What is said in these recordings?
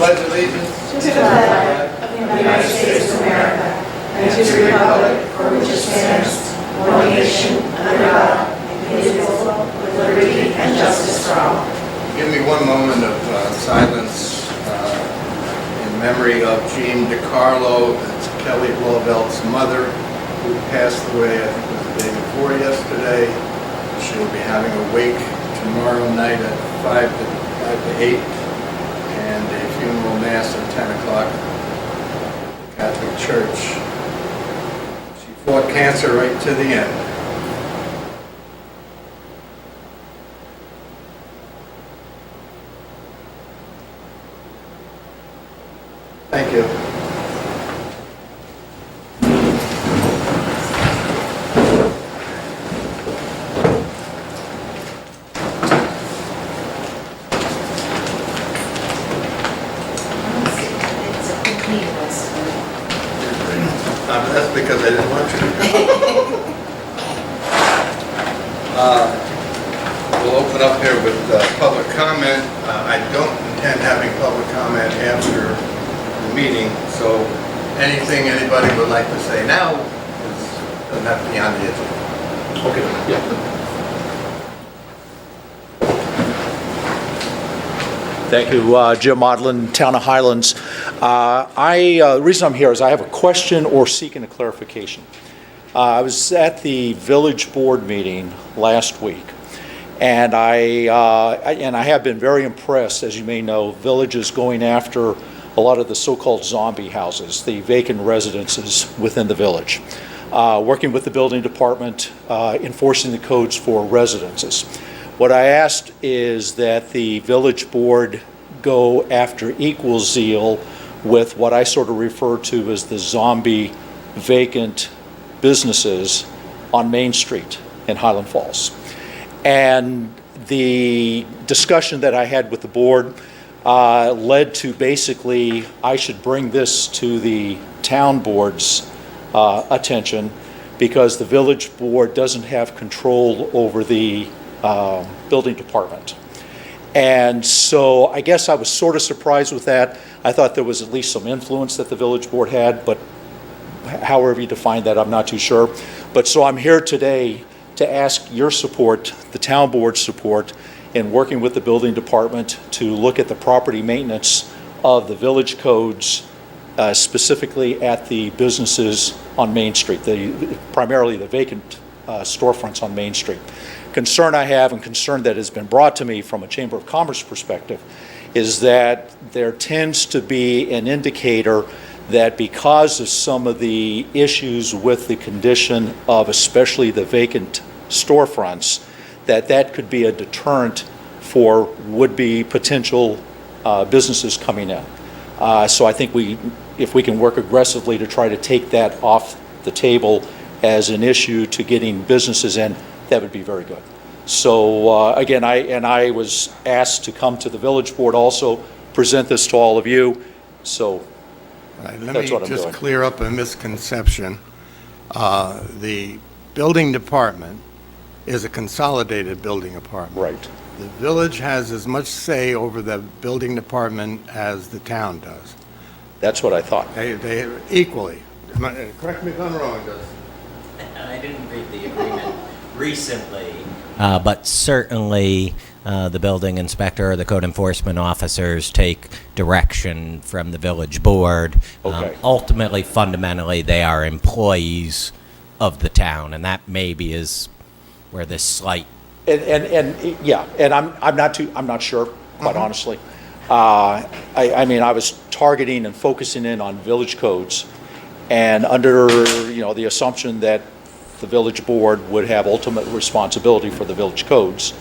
pledge allegiance to the flag of the United States of America and to the republic for which it stands, one nation, under God, indivisible, with liberty and justice for all. Give me one moment of silence in memory of Jean DiCarlo, that's Kelly Blavelt's mother, who passed away, I think it was the day before yesterday. She will be having a wake tomorrow night at 5 to 8, and a funeral mass at 10 o'clock at the Catholic Church. She fought cancer right to the end. Thank you. That's because I didn't want you. We'll open up here with public comment. I don't intend having public comment after the meeting, so anything anybody would like to say now doesn't have to be on the agenda. Okay, yeah. Thank you, Jim Modlin, Town of Highlands. The reason I'm here is I have a question or seeking a clarification. I was at the village board meeting last week, and I have been very impressed. As you may know, village is going after a lot of the so-called zombie houses, the vacant residences within the village, working with the building department, enforcing the codes for residences. What I asked is that the village board go after equal zeal with what I sort of refer to as the zombie vacant businesses on Main Street in Highland Falls. And the discussion that I had with the board led to basically I should bring this to the town board's attention, because the village board doesn't have control over the building department. And so I guess I was sort of surprised with that. I thought there was at least some influence that the village board had, but however you define that, I'm not too sure. But so I'm here today to ask your support, the town board's support, in working with the building department to look at the property maintenance of the village codes, specifically at the businesses on Main Street, primarily the vacant storefronts on Main Street. Concern I have, and concern that has been brought to me from a Chamber of Commerce perspective, is that there tends to be an indicator that because of some of the issues with the condition of especially the vacant storefronts, that could be a deterrent for would-be potential businesses coming in. So I think if we can work aggressively to try to take that off the table as an issue to getting businesses in, that would be very good. So again, I was asked to come to the village board also, present this to all of you. So Right, that's what I'm let me just doing. clear up a misconception. The building department is a consolidated building department. Right. The village has as much say over the building department as the town does. That's what I thought. They equally. Correct me if I'm wrong, Gus. I didn't read the agreement recently, but certainly the building inspector or the code enforcement officers take direction from the village board. Okay. Ultimately, fundamentally, they are employees of the town, and that maybe is where this slight. And yeah, and I'm not sure, quite honestly. I mean, I was targeting and focusing in on village codes, and under the assumption that the village board would have ultimate responsibility for the village codes.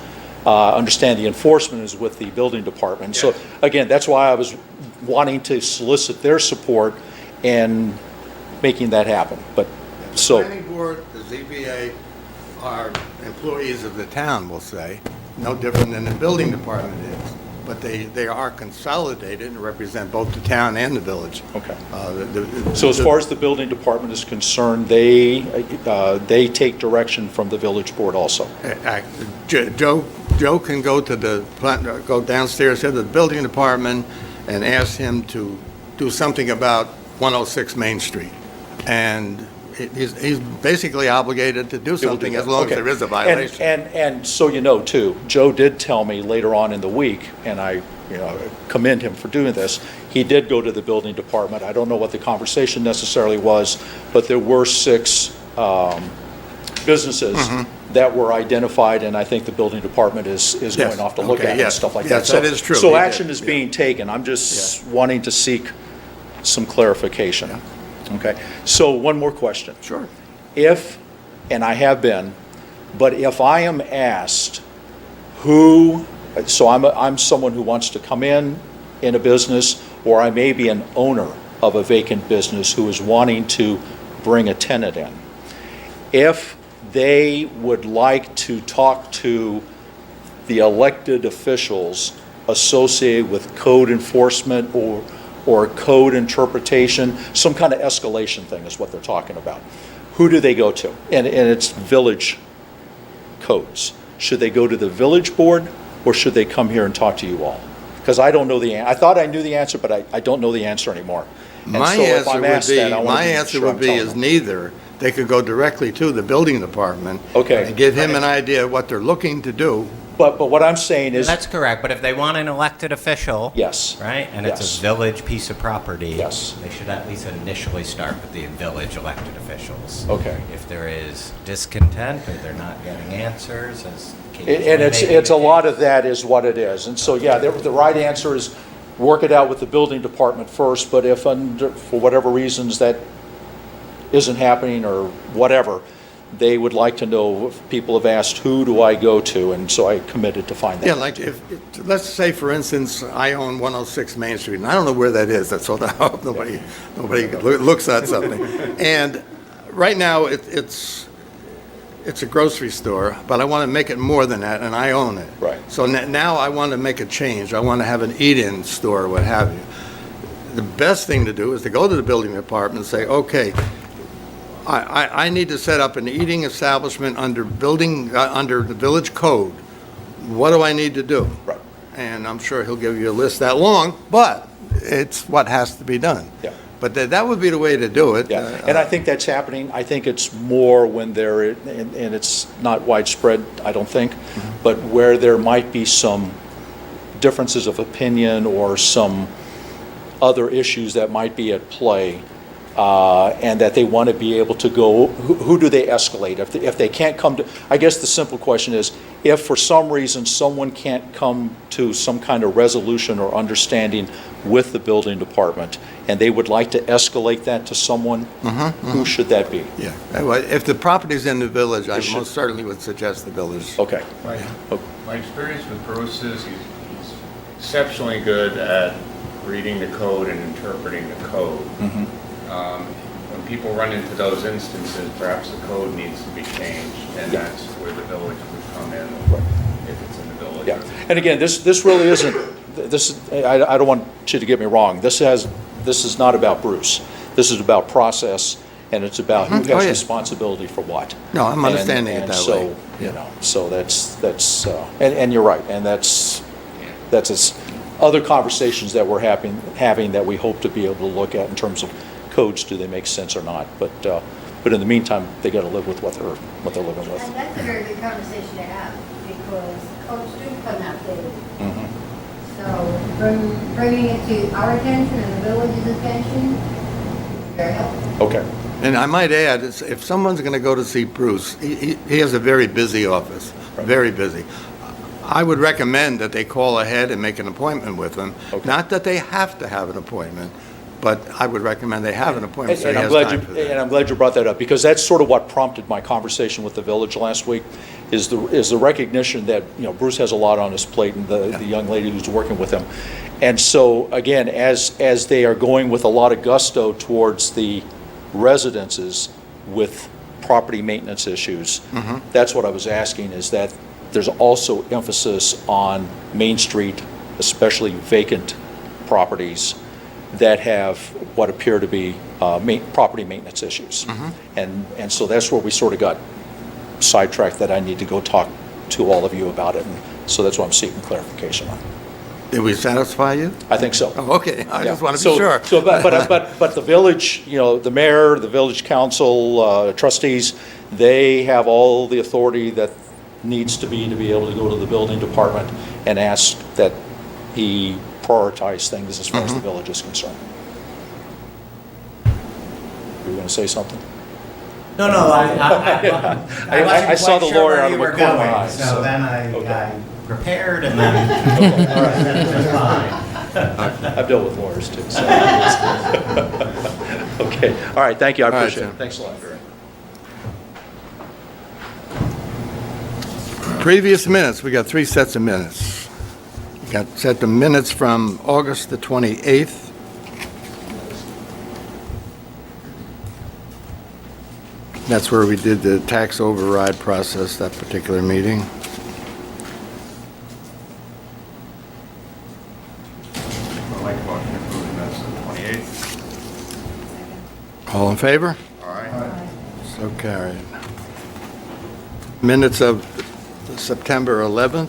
Understand the enforcement is with the building department. So again, that's why I was wanting to solicit their support in making that happen. But so. The planning board, the ZBA are employees of the town, we'll say, no different than the building department is. But they are consolidated and represent both the town and the village. Okay. So as far as the building department is concerned, they take direction from the village board also. Joe can go to go downstairs to the building department and asked him to do something about 106 Main Street. And he's basically obligated to do something as long as Okay. there is a violation. And so you know, too, Joe did tell me later on in the week, and I, commend him for doing this, he did go to the building department. I don't know what the conversation necessarily was, but there were 6 businesses that were identified, and I think the building department is going off to look Okay, at it and yes. stuff like Yes, that. that is true. So He action did, is yeah. being taken. I'm just wanting to seek some clarification. Okay, so one more question. Sure. If, and I have been, but if I am asked who, so I'm someone who wants to come in a business, or I may be an owner of a vacant business who is wanting to bring a tenant in. If they would like to talk to the elected officials associated with code enforcement or code interpretation, some kind of escalation thing is what they're talking about. Who do they go to? And it's village codes. Should they go to the village board, or should they come here and talk to you all? Because I don't know I thought I knew the answer, but I don't know the answer anymore. And My so if answer I'm would asked be, that, I wanna my be answer sure I'm would be telling is them. neither. They could go directly to the building department. Okay. And give him an idea of what they're looking to do. But what I'm saying is, That's correct, but if they want an elected official. yes. Right, and it's Yes. a village piece of property. Yes. They should at least initially start with the village elected officials. Okay. If there is discontent or they're not getting answers, as And it's a lot of that is what it is. And so, yeah, the right answer is work it out with the building department first, but if for whatever reasons that isn't happening or whatever, they would like to know, if people have asked, who do I go to? And so I committed to find that. Yeah, like let's say, for instance, I own 106 Main Street, and I don't know where that is. That's all I hope nobody looks at something. And right now, it's a grocery store, but I want to make it more than that, and I own it. Right. So now I want to make a change. I want to have an eat-in store, or what have you. The best thing to do is to go to the building department and say, okay, I need to set up an eating establishment under the village code. What do I need to do? Right. And I'm sure he'll give you a list that long, but it's what has to be done. Yeah. But that would be the way to do it. Yeah, and I think that's happening. I think it's more when and it's not widespread, I don't think, but where there might be some differences of opinion or some other issues that might be at play, and that they want to be able to go, who do they escalate? If they can't come to, I guess the simple question is, if for some reason someone can't come to some kind of resolution or understanding with the building department, and they would like to escalate that to someone, who should that be? Yeah. Well, if the property's in the village, I should- most certainly would suggest the village. Okay. My experience with Bruce is he's exceptionally good at reading the code and interpreting the code. When people run into those instances, perhaps the code needs to be changed, and Yeah. that's where the village would come in, if it's in the village. Yeah, and again, this really isn't, I don't want you to get me wrong, this is not about Bruce. This is about process, and it's about who Oh, has yeah. responsibility for what. No, I'm understanding it And that so, way. so that's, and you're right, and that's other conversations that we're having that we hope to be able to look at in terms of codes, do they make sense or not? But in the meantime, they got to live with what they're living with. And that's a very good conversation to have, because codes do come outdated. So bringing it to our attention and the village's attention, very helpful. Okay, And I might add, if someone's going to go to see Bruce, he has a very busy office, very busy. I would recommend that they call ahead and make an appointment with him. Okay. Not that they have to have an appointment, but I would recommend they have an appointment so he and has time for that. I'm glad you brought that up, because that's sort of what prompted my conversation with the village last week, is the recognition that, Bruce has a lot on his plate, and the young lady who's working with him. And so, again, as they are going with a lot of gusto towards the residences with property maintenance issues, that's what I was asking, is that there's also emphasis on Main Street, especially vacant properties that have what appear to be property maintenance issues. And so that's where we sort of got sidetracked, that I need to go talk to all of you about it. And so that's what I'm seeking clarification on. Did we satisfy you? I think so. Oh, okay, I just Yeah. want to be sure. But the village, the mayor, the village council, trustees, they have all the authority that needs to be able to go to the building department and ask that he prioritize things as far as the village is concerned. You were going to say something? No, I saw the lawyer out of the corner of my eye. So then I Okay. prepared and then. All right. That's fine. I've dealt with lawyers too, so. Okay, all right, thank you, I All right, appreciate it. Jim. Thanks a lot, Barry. Previous minutes, we got 3 sets of minutes. We got set the minutes from August the 28th. That's where we did the tax override process, that particular meeting. I'd like to motion to approve the minutes of the 28th. All in favor? All right. So carried. Minutes of September 11th.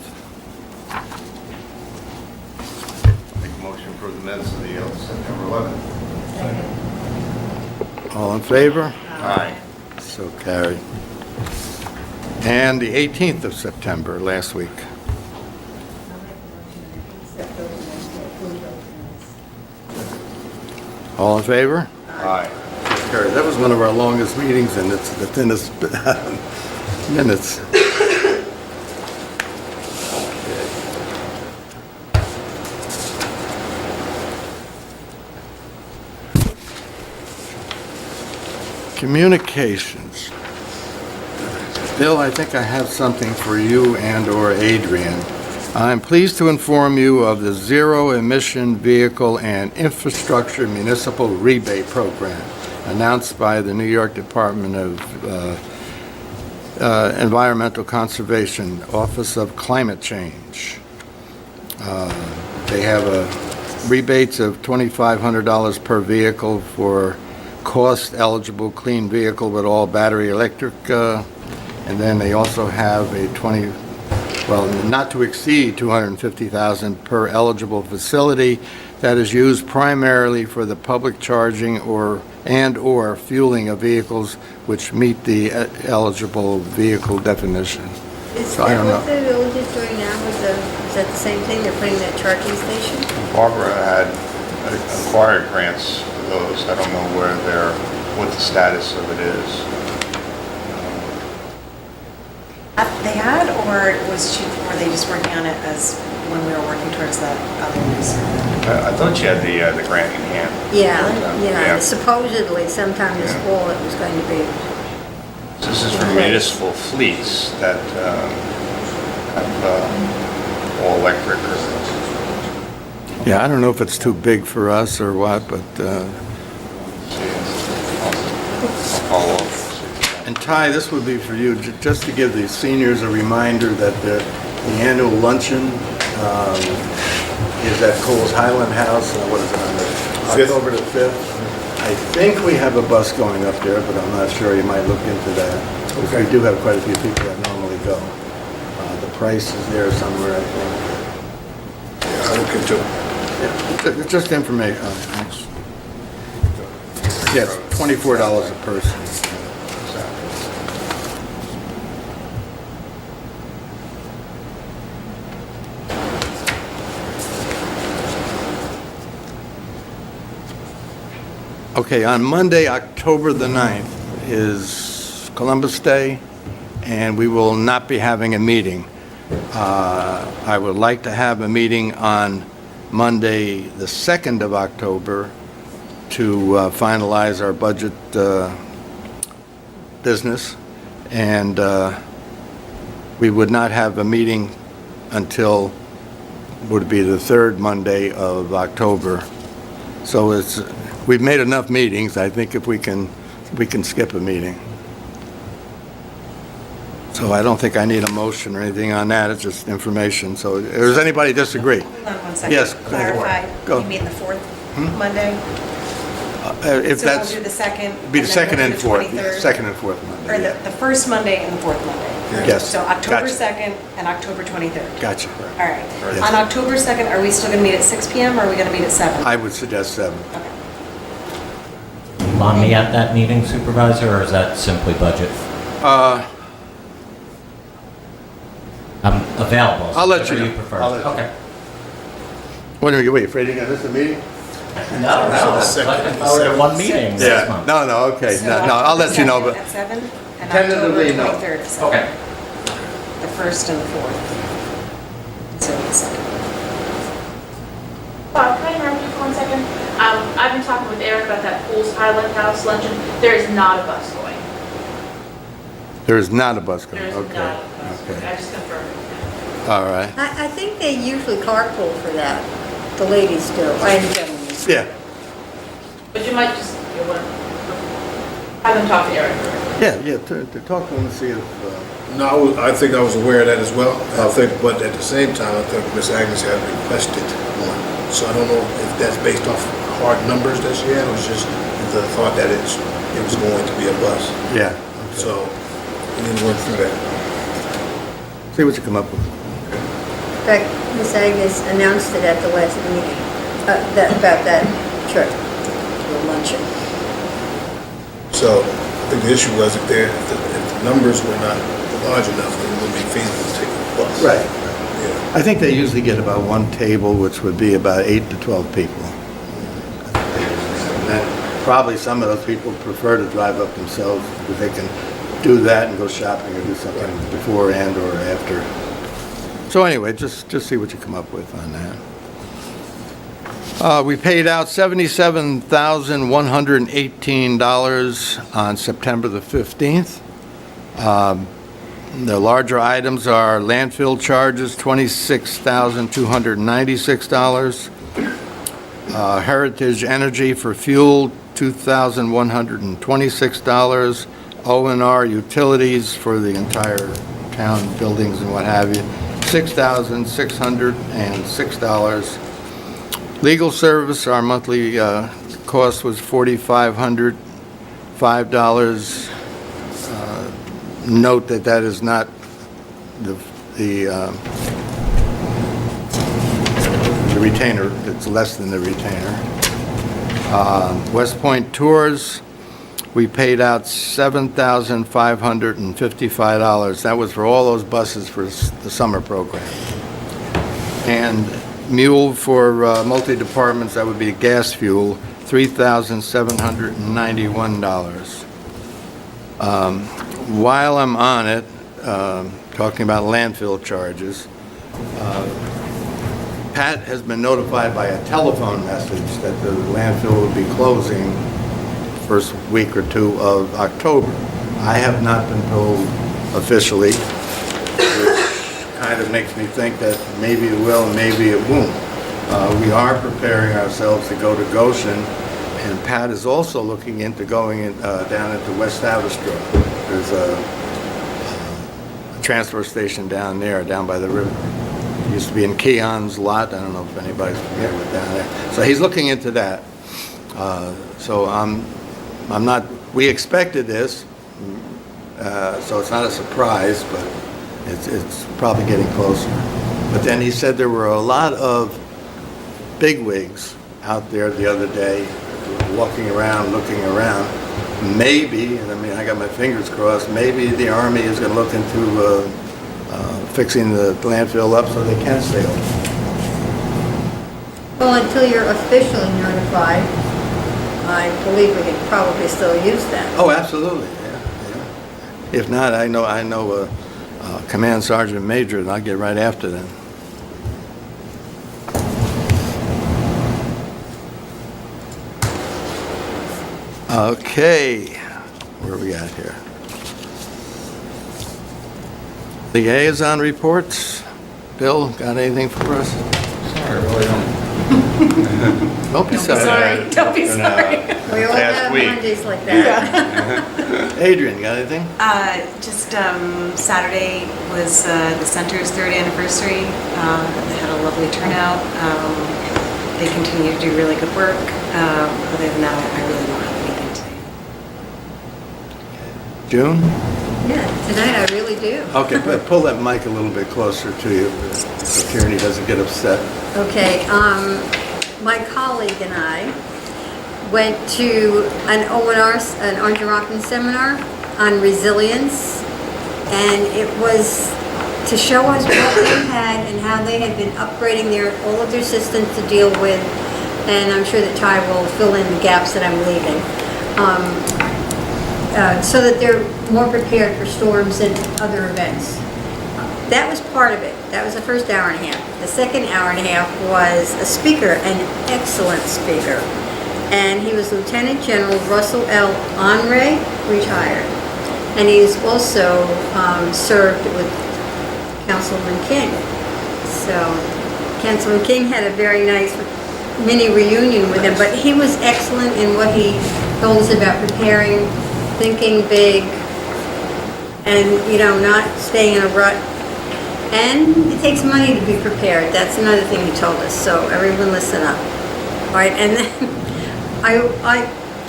Make a motion to approve the minutes of the September 11th. All in favor? Aye. So carried. And the 18th of September, last week. All in favor? Aye. So carried. That was one of our longest meetings, and it's the thinnest minutes. Communications. Bill, I think I have something for you and/or Adrian. I'm pleased to inform you of the Zero Emission Vehicle and Infrastructure Municipal Rebate Program announced by the New York Department of Environmental Conservation, Office of Climate Change. They have rebates of $2,500 per vehicle for cost-eligible clean vehicle with all battery electric, and then they also have a not to exceed $250,000 per eligible facility that is used primarily for the public charging or fueling of vehicles which meet the eligible vehicle definition. Is So I that don't what know. the village is doing now with is that the same thing? They're putting that charging station? Barbara had acquired grants for those. I don't know what the status of it is. They had, or were they just working on it as when we were working towards the others? I thought you had the grant in hand. Yeah, Yeah. yeah. Supposedly sometime this Yeah. fall it was going to be. This is for municipal fleets that have all electric or... Yeah, I don't know if it's too big for us or what, but, I'll follow up. and Ty, this would be for you, just to give the seniors a reminder that the annual luncheon is at Cole's Highland House, what is it, on the October the 5th? I think we have a bus going up there, but I'm not sure, you might look into that. Because we do have quite a few people that normally go. The price is there somewhere, I think. Yeah, I'll look into it. Yeah, just information, thanks. Yes, $24 a person. Okay, on Monday, October the 9th is Columbus Day, and we will not be having a meeting. I would like to have a meeting on Monday, the 2nd of October, to finalize our budget business, and we would not have a meeting until, would be the 3rd Monday of October. So we've made enough meetings. I think if we can skip a meeting. So I don't think I need a motion or anything on that. It's just information. So does anybody disagree? Hold on one second. Yes, Clarify, go. you mean the fourth Monday? If So we'll that's, do the second. be the and then second we'll and do fourth, 23rd? second and fourth Or Monday. the first Monday and the fourth Monday? Yes. So October Gotcha. 2nd and October 23rd. Gotcha. All right. Yes. On October 2nd, are we still going to meet at 6 PM or are we going to meet at 7? I would suggest 7. Okay. Want me at that meeting, Supervisor, or is that simply budget? I'm available. so I'll let you whatever know. prefer. I'll let you Okay. What are you, wait, afraid you're going to miss the meeting? No, looking forward to one meeting this month. No, okay, So no, I'll let you know, October but 2nd At 7 and Tentatively, October no. 23rd at 7. Okay. The 1st and the 4th. So the 2nd. Bob, can I interrupt you for 1 second? I've been talking with Eric about that Pools Highland House luncheon. There is not a bus going. there is not a bus There going, is okay. not a bus going. Okay, I just confirmed it. all right. I think they usually carpool for that. The ladies do, and gentlemen. Yeah, But you might just, have them talk to Eric. yeah, to talk to them and see if, No, I think I was aware of that as well. I think, but at the same time, I think Miss Agnes had requested one. So I don't know if that's based off hard numbers that she had, or it's just the thought that it was going to be a bus. yeah. So we need to work through that. See what you come up with. In fact, Miss Agnes announced it at the last meeting, about that trip, the luncheon. So I think the issue was if the numbers were not large enough, then it would be feasible to take a bus. Right. Yeah. I think they usually get about one table, which would be about 8 to 12 people. And then probably some of those people prefer to drive up themselves, because they can do that and go shopping or do something before and or after. So anyway, just see what you come up with on that. We paid out $77,118 on September the 15th. The larger items are landfill charges, $26,296. Heritage Energy for fuel, $2,126. O&R utilities for the entire town buildings and what have you, $6,606. Legal service, our monthly cost was $4,505. Note that that is not the retainer, it's less than the retainer. West Point Tours, we paid out $7,555. That was for all those buses for the summer program. And Mule for multi-departments, that would be gas fuel, $3,791. While I'm on it, talking about landfill charges, Pat has been notified by a telephone message that the landfill will be closing first week or two of October. I have not been told officially, which kind of makes me think that maybe it will and maybe it won't. We are preparing ourselves to go to Goshen, and Pat is also looking into going down into West Haverstraw. There's a transfer station down there, down by the river. It used to be in Keon's lot. I don't know if anybody's familiar with down there. So he's looking into that. So I'm not, we expected this, so it's not a surprise, but it's probably getting closer. But then he said there were a lot of bigwigs out there the other day, walking around, looking around. Maybe, and I mean, I got my fingers crossed, maybe the Army is going to look into fixing the landfill up so they can stay open. Well, until you're officially notified, I believe we can probably still use that. Oh, absolutely, yeah. If not, I know a command sergeant major, and I'll get right after them. Okay, where are we at here? Liaison reports. Bill, got anything for us? Sorry, really don't. Don't be sorry. Don't be sorry. We all Last have week. Mondays like that. Adrian, got anything? Just Saturday was the center's 3rd anniversary. They had a lovely turnout. They continue to do really good work. Other than that, I really don't have anything to say. June? Yeah, tonight I really do. Okay, but pull that mic a little bit closer to you so Tierney doesn't get upset. Okay, my colleague and I went to an O&R, an Orange and Rockland seminar on resilience, and it was to show us what they had and how they had been upgrading all of their systems to deal with, and I'm sure that Ty will fill in the gaps that I'm leaving, so that they're more prepared for storms and other events. That was part of it. That was the first hour and a half. The second hour and a half was a speaker, an excellent speaker, and he was Lieutenant General Russell L. Honore, retired, and he's also served with Councilman King. So Councilman King had a very nice mini reunion with him, but he was excellent in what he told us about preparing, thinking big, and not staying in a rut. And it takes money to be prepared. That's another thing he told us. So everyone listen up. All right, and then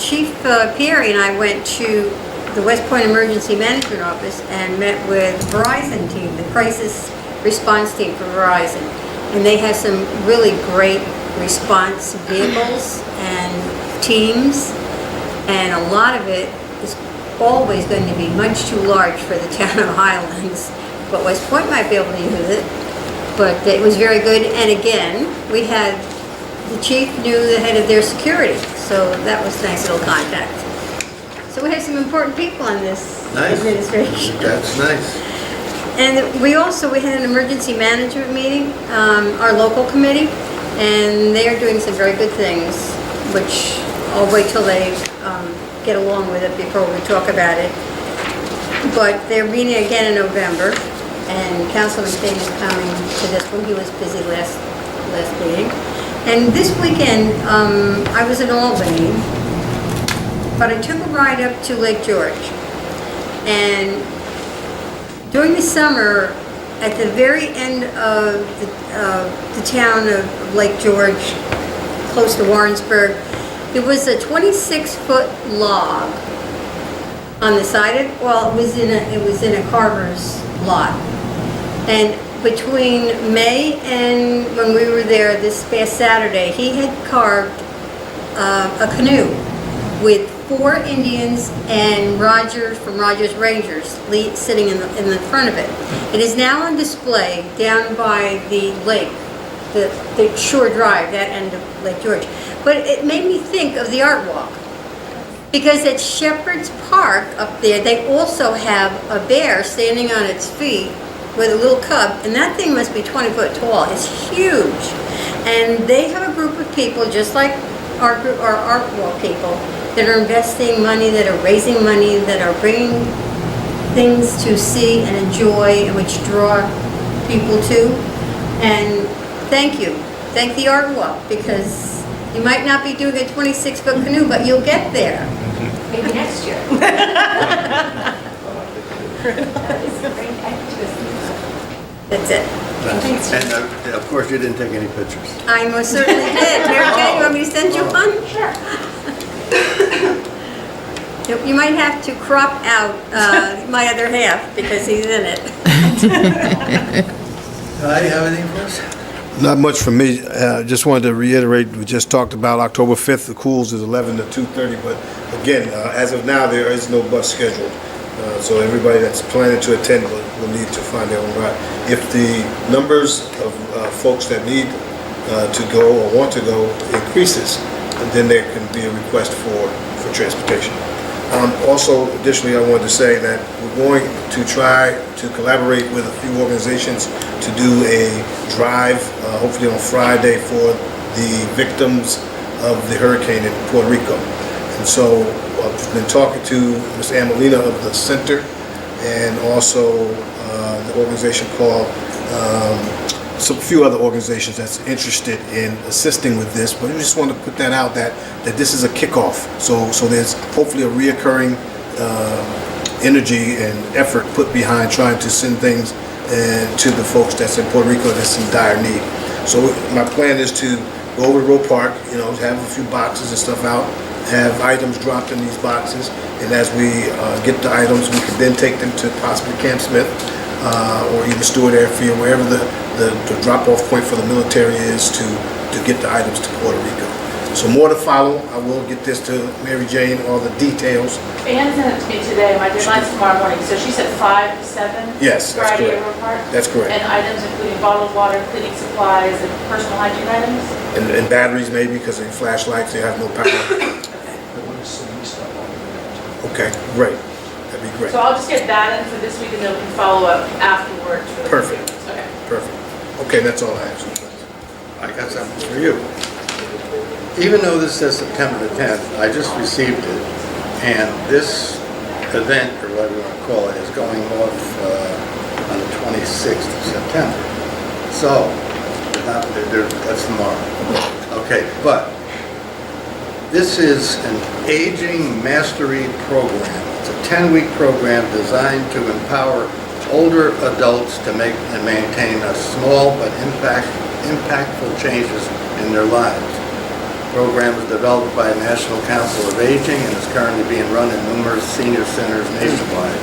Chief Pieri and I went to the West Point Emergency Management Office and met with Verizon team, the crisis response team for Verizon. And they have some really great response vehicles and teams, and a lot of it is always going to be much too large for the town of Highlands, but West Point might be able to use it. But it was very good, and again, the chief knew the head of their security, so that was a nice little contact. So we have some important people in this administration. That's nice. And we had an emergency management meeting, our local committee, and they are doing some very good things, which I'll wait till they get along with it before we talk about it. But they're meeting again in November, and Councilman King is coming to this one. He was busy last meeting. And this weekend, I was in Albany, but I took a ride up to Lake George. And during the summer, at the very end of the town of Lake George, close to Warrensburg, there was a 26-foot log on the side of, it was in a carver's lot. And between May and when we were there this past Saturday, he had carved a canoe with 4 Indians and Rogers from Rogers Rangers sitting in the front of it. It is now on display down by the lake, the Shore Drive, that end of Lake George. But it made me think of the Art Walk, because at Shepherd's Park up there, they also have a bear standing on its feet with a little cub, and that thing must be 20 foot tall. It's huge. And they have a group of people, just like our Art Walk people, that are investing money, that are raising money, that are bringing things to see and enjoy, and which draw people to. And thank you. Thank the Art Walk, because you might not be doing a 26-foot canoe, but you'll get there. Maybe next year. That's it. And of course, you didn't take any pictures. I most certainly did. Mary Kay, you want me to send you one? Sure. You might have to crop out my other half, because he's in it. Ty, you have anything for us? Not much from me. Just wanted to reiterate, we just talked about October 5th, the cools is 11 to 2:30, but again, as of now, there is no bus scheduled. So everybody that's planning to attend will need to find their own ride. If the numbers of folks that need to go or want to go increases, then there can be a request for transportation. Also, additionally, I wanted to say that we're going to try to collaborate with a few organizations to do a drive, hopefully on Friday, for the victims of the hurricane in Puerto Rico. And so I've been talking to Ms. Amelina of the center, and also the organization called, some few other organizations that's interested in assisting with this, but we just want to put that out that this is a kickoff. So there's hopefully a reoccurring energy and effort put behind trying to send things to the folks that's in Puerto Rico that's in dire need. So my plan is to go over to Road Park, have a few boxes and stuff out, have items dropped in these boxes, and as we get the items, we can then take them to possibly Camp Smith, or even Stewart Airfield, wherever the drop-off point for the military is to get the items to Puerto Rico. So more to follow. I will get this to Mary Jane, all the details. Ann sent it to me today, my deadline's tomorrow morning, so she said 5 to 7? Yes, that's Friday correct. at Road Park? That's correct. And items including bottled water, cleaning supplies, and personal hygiene items? And batteries maybe, because they flashlights, they have no power. Okay, great. That'd be great. So I'll just get that in for this week, and then we can follow up afterwards. For the Perfect. Okay. Perfect. Okay, that's all I have. I got something for you. Even though this says September the 10th, I just received it, and this event, or whatever you want to call it, is going off on the 26th of September. So, that's tomorrow. Okay, but this is an aging mastery program. It's a 10-week program designed to empower older adults to make and maintain a small but impactful changes in their lives. The program is developed by the National Council of Aging and is currently being run in numerous senior centers nationwide.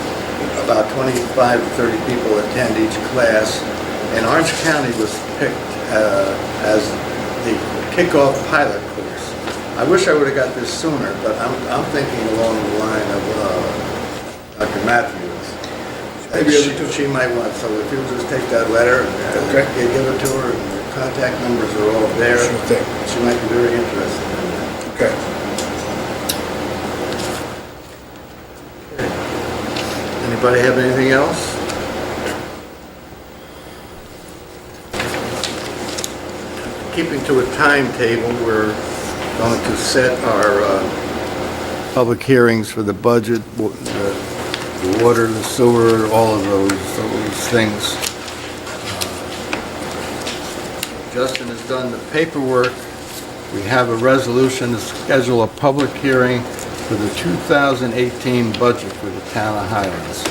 About 25 to 30 people attend each class, and Orange County was picked as the kickoff pilot course. I wish I would have got this sooner, but I'm thinking along the line of Dr. Matthews. Maybe She might want, so if you'll just take that letter and Okay. give it to her, and the contact numbers are all there. Sure thing. She might be very interested in that. Okay. Anybody have anything else? Keeping to a timetable, we're going to set our public hearings for the budget, the water, the sewer, all of those things. Justin has done the paperwork. We have a resolution to schedule a public hearing for the 2018 budget for the town of Highlands.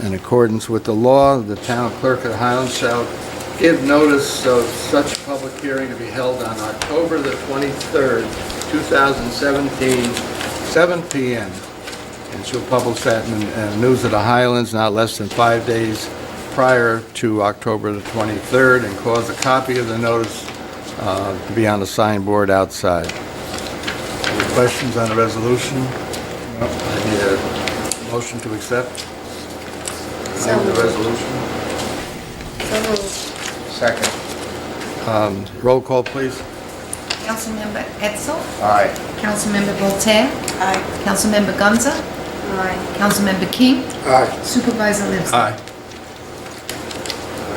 In accordance with the law, the town clerk of Highlands shall give notice of such public hearing to be held on October the 23rd, 2017, 7 p.m. And she'll publish that in the News of the Highlands not less than 5 days prior to October the 23rd, and cause a copy of the notice to be on the signboard outside. Any questions on the resolution? No. I need a motion to accept. So The moved. resolution. So moved. Second. Roll call, please. Councilmember Edsel, Aye. Councilmember Voltaire, Aye. Councilmember Gonza, Aye. Councilmember King, Aye. Supervisor Livesey. Aye.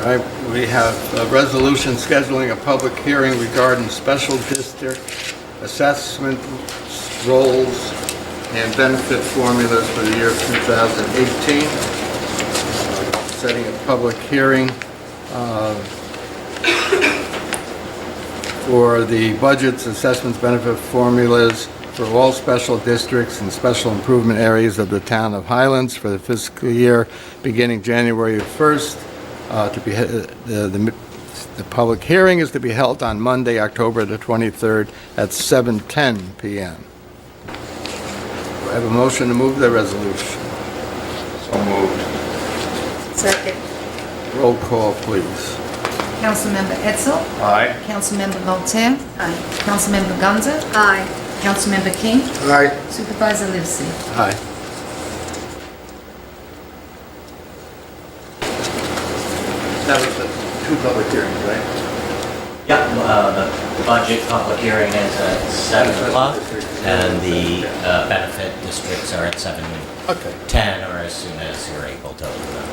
All right, we have a resolution scheduling a public hearing regarding special district assessment roles and benefit formulas for the year 2018. Setting a public hearing for the budgets, assessments, benefit formulas for all special districts and special improvement areas of the town of Highlands for the fiscal year beginning January 1st. The public hearing is to be held on Monday, October the 23rd at 7:10 p.m. Do I have a motion to move the resolution? So moved. Second. Roll call, please. Councilmember Edsel, Aye. Councilmember Voltaire, Aye. Councilmember Gonza, Aye. Councilmember King, Aye. Supervisor Livesey. Aye. That was the two public hearings, right? Yeah, the budget public hearing is at 7 o'clock, and the benefit districts are at 7:10, Okay. or as soon as you're able to open them.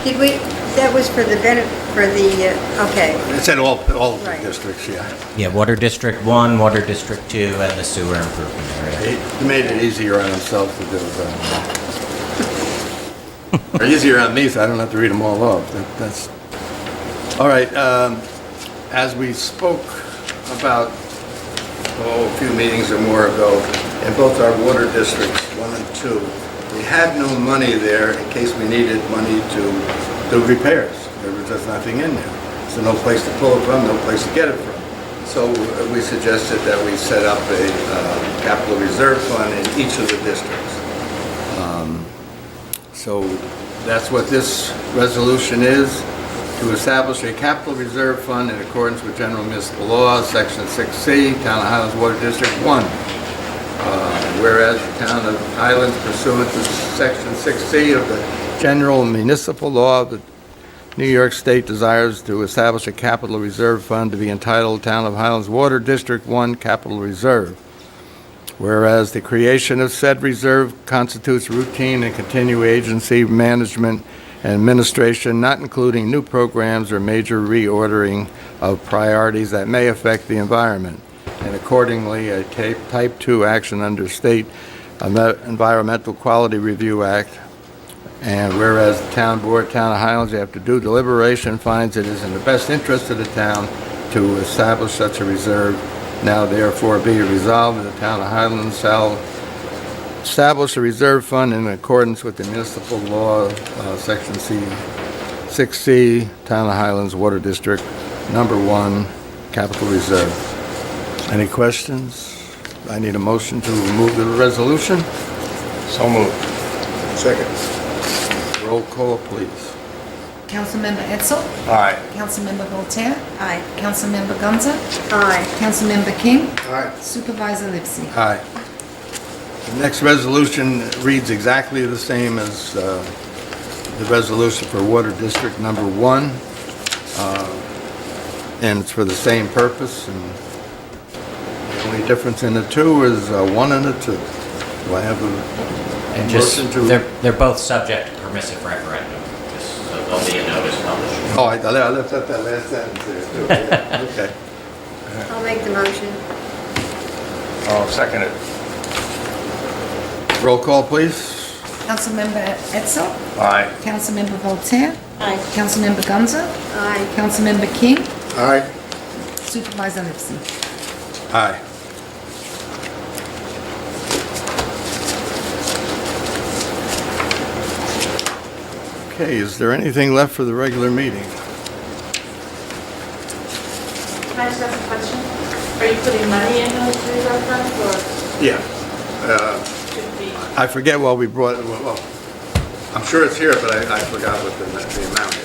Did we, that was for the okay. It's in all Right. districts, yeah. Yeah, Water District 1, Water District 2, and the sewer improvement area. He made it easier on himself to do it. Or easier on me, so I don't have to read them all off. That's all right. As we spoke about a few meetings or more ago, in both our water districts, 1 and 2, we had no money there in case we needed money to do repairs. There was just nothing in there. So no place to pull it from, no place to get it from. So we suggested that we set up a capital reserve fund in each of the districts. So that's what this resolution is, to establish a capital reserve fund in accordance with general municipal law, section 6C, Town of Highlands Water District 1. Whereas the Town of Highlands pursuant to section 6C of the general municipal law of the New York State desires to establish a capital reserve fund to be entitled Town of Highlands Water District 1 Capital Reserve. Whereas the creation of said reserve constitutes routine and continuing agency management and administration, not including new programs or major reordering of priorities that may affect the environment. And accordingly, a Type 2 action under State Environmental Quality Review Act. And whereas the Town Board, Town of Highlands, after due deliberation, finds it is in the best interest of the town to establish such a reserve, now therefore be resolved that the Town of Highlands shall establish a reserve fund in accordance with the municipal law, section 6C, Town of Highlands Water District, number 1, capital reserve. Any questions? I need a motion to move the resolution. So moved. Second. Roll call, please. Councilmember Edsel, Aye. Councilmember Voltaire, Aye. Councilmember Gonza, Aye. Councilmember King, Aye. Supervisor Lipsy. Aye. The next resolution reads exactly the same as the resolution for Water District number 1, and it's for the same purpose, and the only difference in the two is a 1 and a 2. Do I have a And just, motion to... they're both subject to permissive referendum, just so there'll be a notice published. Oh, I left out that last sentence there, too. Yeah, okay. I'll make the motion. I'll second it. Roll call, please. Councilmember Edsel, Aye. Councilmember Voltaire, Aye. Councilmember Gonza, Aye. Councilmember King, Aye. Supervisor Lipsy. Aye. Okay, is there anything left for the regular meeting? Can I just ask a question? Are you putting money in those reserve funds, or Yeah. should it be? I forget what we brought, well, I'm sure it's here, but I forgot what the amount is.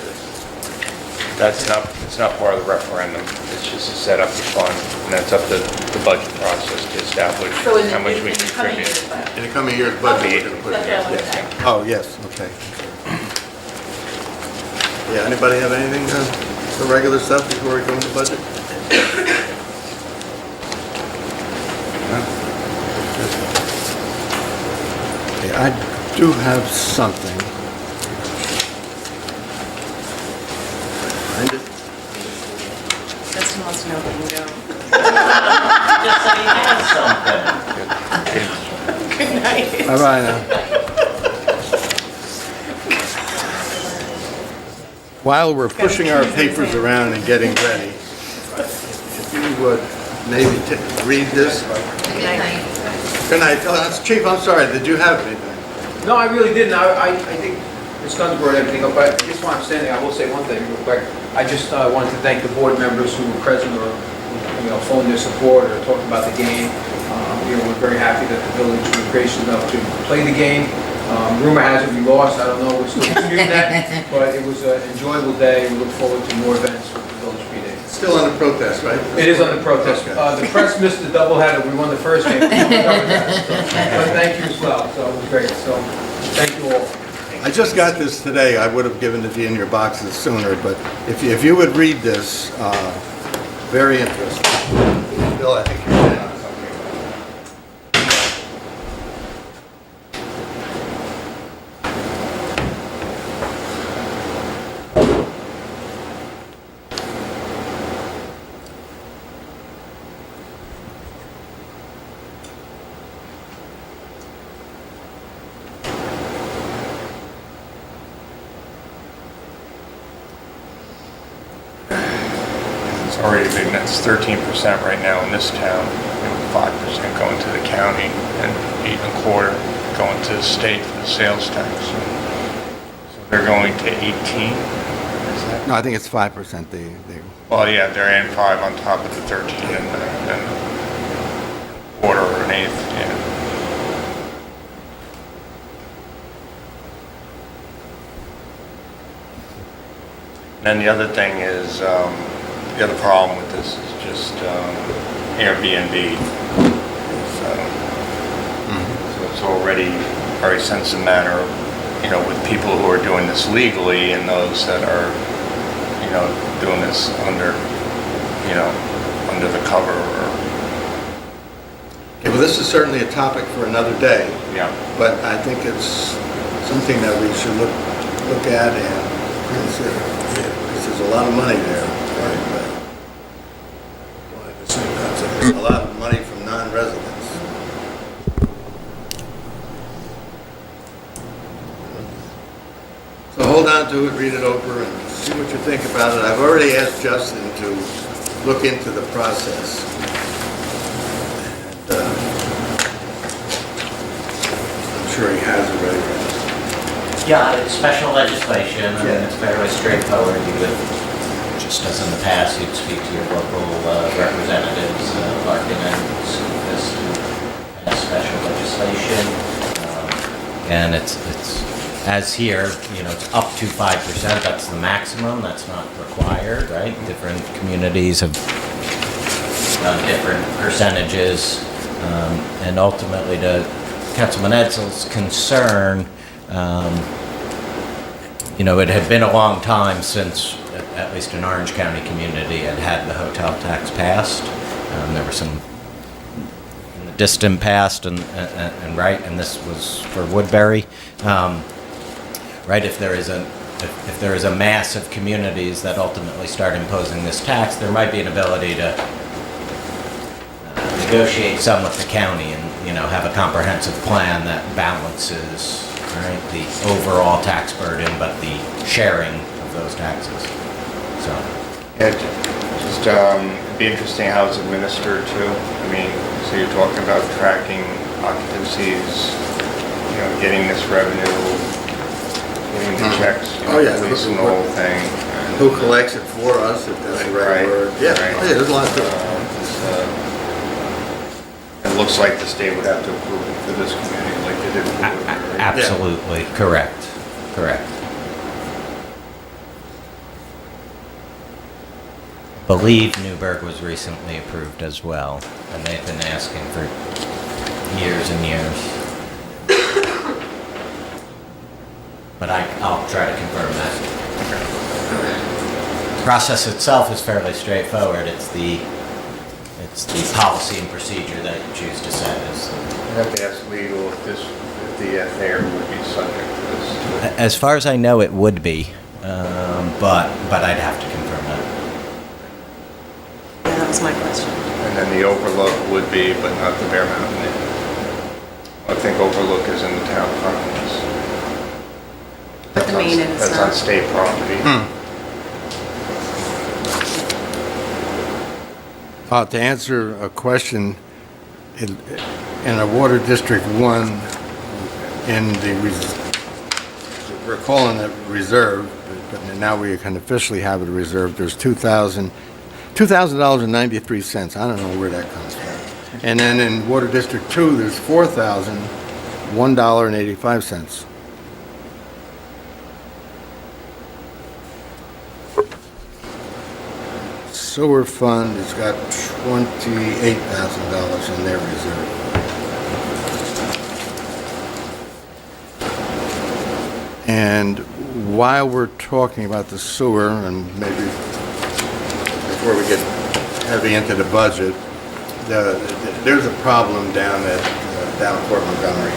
It's not part of the referendum. It's just to set up the fund, and that's up to the budget process to establish So in how much the we coming contribute. years, but- In the coming year's budget, Okay, we're going to put it that's what I in. was saying. Oh, yes, okay. Yeah, anybody have anything for regular stuff before we go into budget? No? Okay, I do have something. Find it. Justin wants to know if we can go. Just so you have something. Good night. Bye-bye now. While we're pushing our papers around and getting ready, if you would maybe read this. Good night. Good night. Oh, that's Chief, I'm sorry, did you have anything? No, I really didn't. I think Ms. Guns brought everything up, but just while I'm standing, I will say one thing real quick. I just wanted to thank the board members who were present or, phoned their support or talked about the game. We're very happy that the village was gracious enough to play the game. Rumor has it we lost. I don't know. We're still disputing that, but it was an enjoyable day. We look forward to more events with the Village PD. Still under protest, right? It is under protest. Okay. The press missed the doubleheader. We won the first game. But thank you as well. So it was great. So thank you all. I just got this today. I would have given it to you in your boxes sooner, but if you would read this, very interesting. Bill, I think you're in on something. It's already big, that's 13% right now in this town, and 5% going to the county, and 8.25% going to the state for the sales tax. So they're going to 18, is that? No, I think it's 5% they, Well, yeah, they're adding 5 on top of the 13 and then quarter or an eighth, yeah. And the other thing is, the other problem with this is just Airbnb. So it's already a very sensitive matter, with people who are doing this legally and those that are, doing this under the cover or, Okay, well, this is certainly a topic for another day, yeah. but I think it's something that we should look at and consider. Because there's a lot of money there. The same concept. There's a lot of money from non-residents. So hold on to it, read it over, and see what you think about it. I've already asked Justin to look into the process. And I'm sure he has already. Yeah, it's special legislation, I mean, Yeah. it's fairly straightforward. You would, just as in the past, you'd speak to your local representatives, Larkin and Scoopas, to pass special legislation. And it's, as here, it's up to 5%, that's the maximum, that's not required, right? Different communities have done different percentages. And ultimately, to Councilman Edsel's concern, it had been a long time since, at least an Orange County community, had the hotel tax passed. There were some in the distant past, and this was for Woodbury. Right, if there is a mass of communities that ultimately start imposing this tax, there might be an ability to negotiate some with the county and, have a comprehensive plan that balances, right, the overall tax burden, but the sharing of those taxes. So, Yeah, just, it'd be interesting how it's administered too. I mean, so you're talking about tracking occupancies, getting this revenue, getting the checks, Oh, yeah. releasing the whole thing. Who collects it for us, if that's the right Right, word? Yeah, right. oh, yeah, there's a lot to it. It looks like the state would have to approve it for this community like they did for Woodbury. absolutely, correct. Believe Newburgh was recently approved as well, and they've been asking for years and years. But I'll try to confirm that. The process itself is fairly straightforward. It's the policy and procedure that you choose to set. I'd have to ask legal if the FAIR would be subject to this. As far as I know, it would be, but I'd have to confirm that. Yeah, that was my question. And then the overlook would be, but not the Bear Mountain Inn. I think overlook is in the town of Highlands. But the main inn is That's not. on state property. To answer a question, in a Water District 1, we're calling it reserve, but now we can officially have it reserved. There's $2,000.93. I don't know where that comes from. And then in Water District 2, there's $4,001.85. Sewer fund has got $28,000 in their reserve. And while we're talking about the sewer, and maybe before we get heavy into the budget, there's a problem down Fort Montgomery.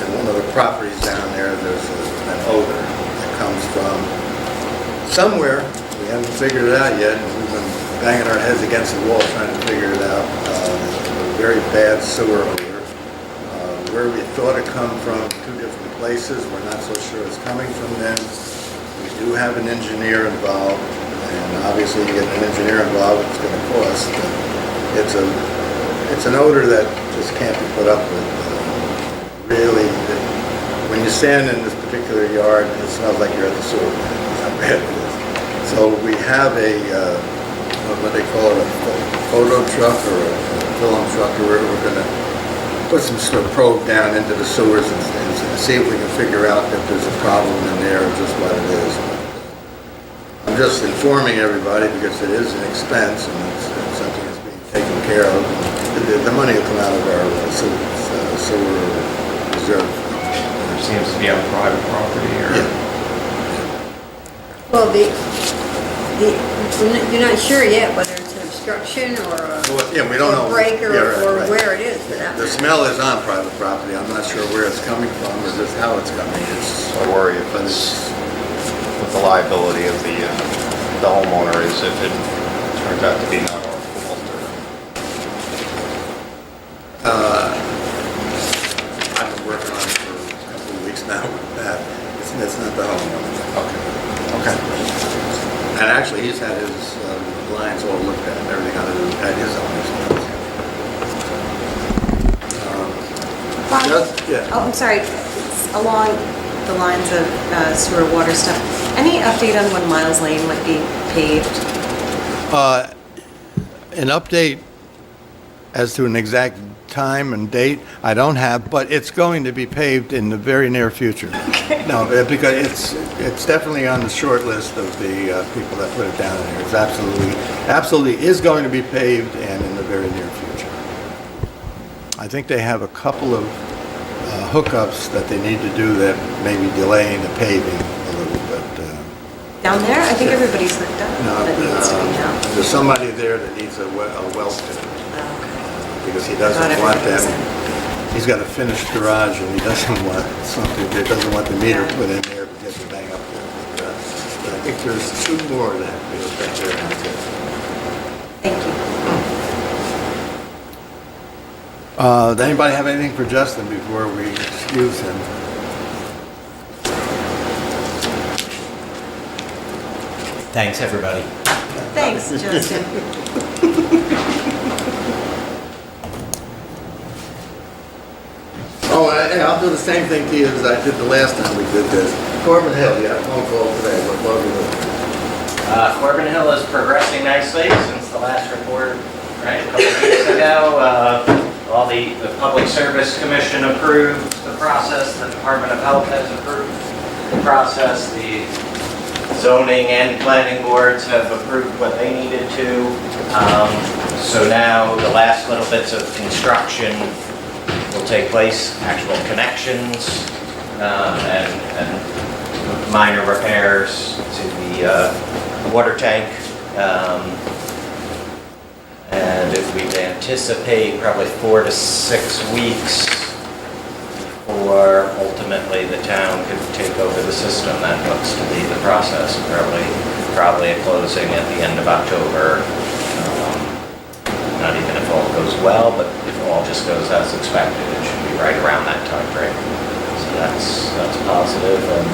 In one of the properties down there, there's an odor that comes from somewhere. We haven't figured it out yet, and we've been banging our heads against the wall trying to figure it out. A very bad sewer odor. Where we thought it come from, two different places. We're not so sure it's coming from them. We do have an engineer involved, and obviously you get an engineer involved, it's going to cost. But it's an odor that just can't be put up with. Really, when you stand in this particular yard, it smells like you're at the sewer plant. bad it is. So we have what they call it, a photo truck or a film truck, where we're going to put some sort of probe down into the sewers and see if we can figure out if there's a problem in there or just what it is. I'm just informing everybody because it is an expense and it's something that's being taken care of. The money will come out of our sewer reserve. It seems to be on private property or? Well, you're not sure yet whether it's an obstruction or Yeah, we don't know. a break or Yeah, right. where it is for that. The smell is on private property. I'm not sure where it's coming from or just how it's coming. I worry if it's what the liability of the homeowner is if it turns out to be not our fault. I've been working on it for a couple of weeks now with that. It's not the homeowner. Okay. And actually, he's had his lines all looked at and everything at his own. Yeah. Oh, I'm sorry, it's along the lines of sewer water stuff. Any update on when Miles Lane might be paved? An update as to an exact time and date, I don't have, but it's going to be paved in the very near future. No, because it's definitely on the short list of the people that put it down there. It's absolutely is going to be paved and in the very near future. I think they have a couple of hookups that they need to do that may be delaying the paving a little bit. Down there? I think everybody's hooked up that needs to be now. There's somebody there that needs a well fitted. Because he doesn't Not want them, everybody's he's got a finished garage and he doesn't want something, he doesn't want the meter put in there to get the bang up there. But I think there's two more that have to be looked at there. And that's it. Thank you. Does anybody have anything for Justin before we excuse him? Thanks, everybody. Thanks, Justin. Oh, hey, I'll do the same thing to you as I did the last time we did this. Corbin Hill, yeah, phone call today, what do we do? Corbin Hill is progressing nicely since the last report, right, a couple of weeks ago. All the Public Service Commission approved the process, the Department of Health has approved the process, the zoning and planning boards have approved what they needed to. So now the last little bits of construction will take place, actual connections and minor repairs to the water tank. And if we anticipate probably 4 to 6 weeks before ultimately the town could take over the system, that looks to be the process. Probably a closing at the end of October. Not even if all goes well, but if all just goes as expected, it should be right around that time frame. So that's positive, and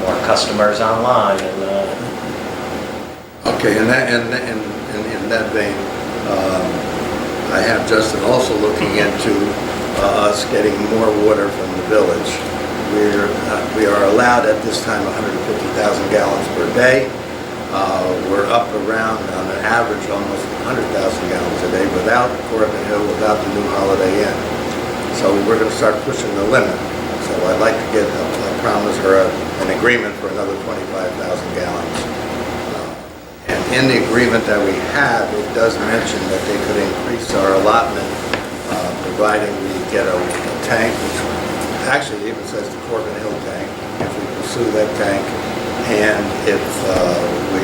more customers online. And Okay, in that vein, I have Justin also looking into us getting more water from the village. We are allowed at this time 150,000 gallons per day. We're up around, on an average, almost 100,000 gallons a day without Corbin Hill, without the new Holiday Inn. So we're going to start pushing the limit. So I'd like to get a promise or an agreement for another 25,000 gallons. And in the agreement that we have, it does mention that they could increase our allotment, providing we get a tank, which actually even says the Corbin Hill tank, if we pursue that tank. And if we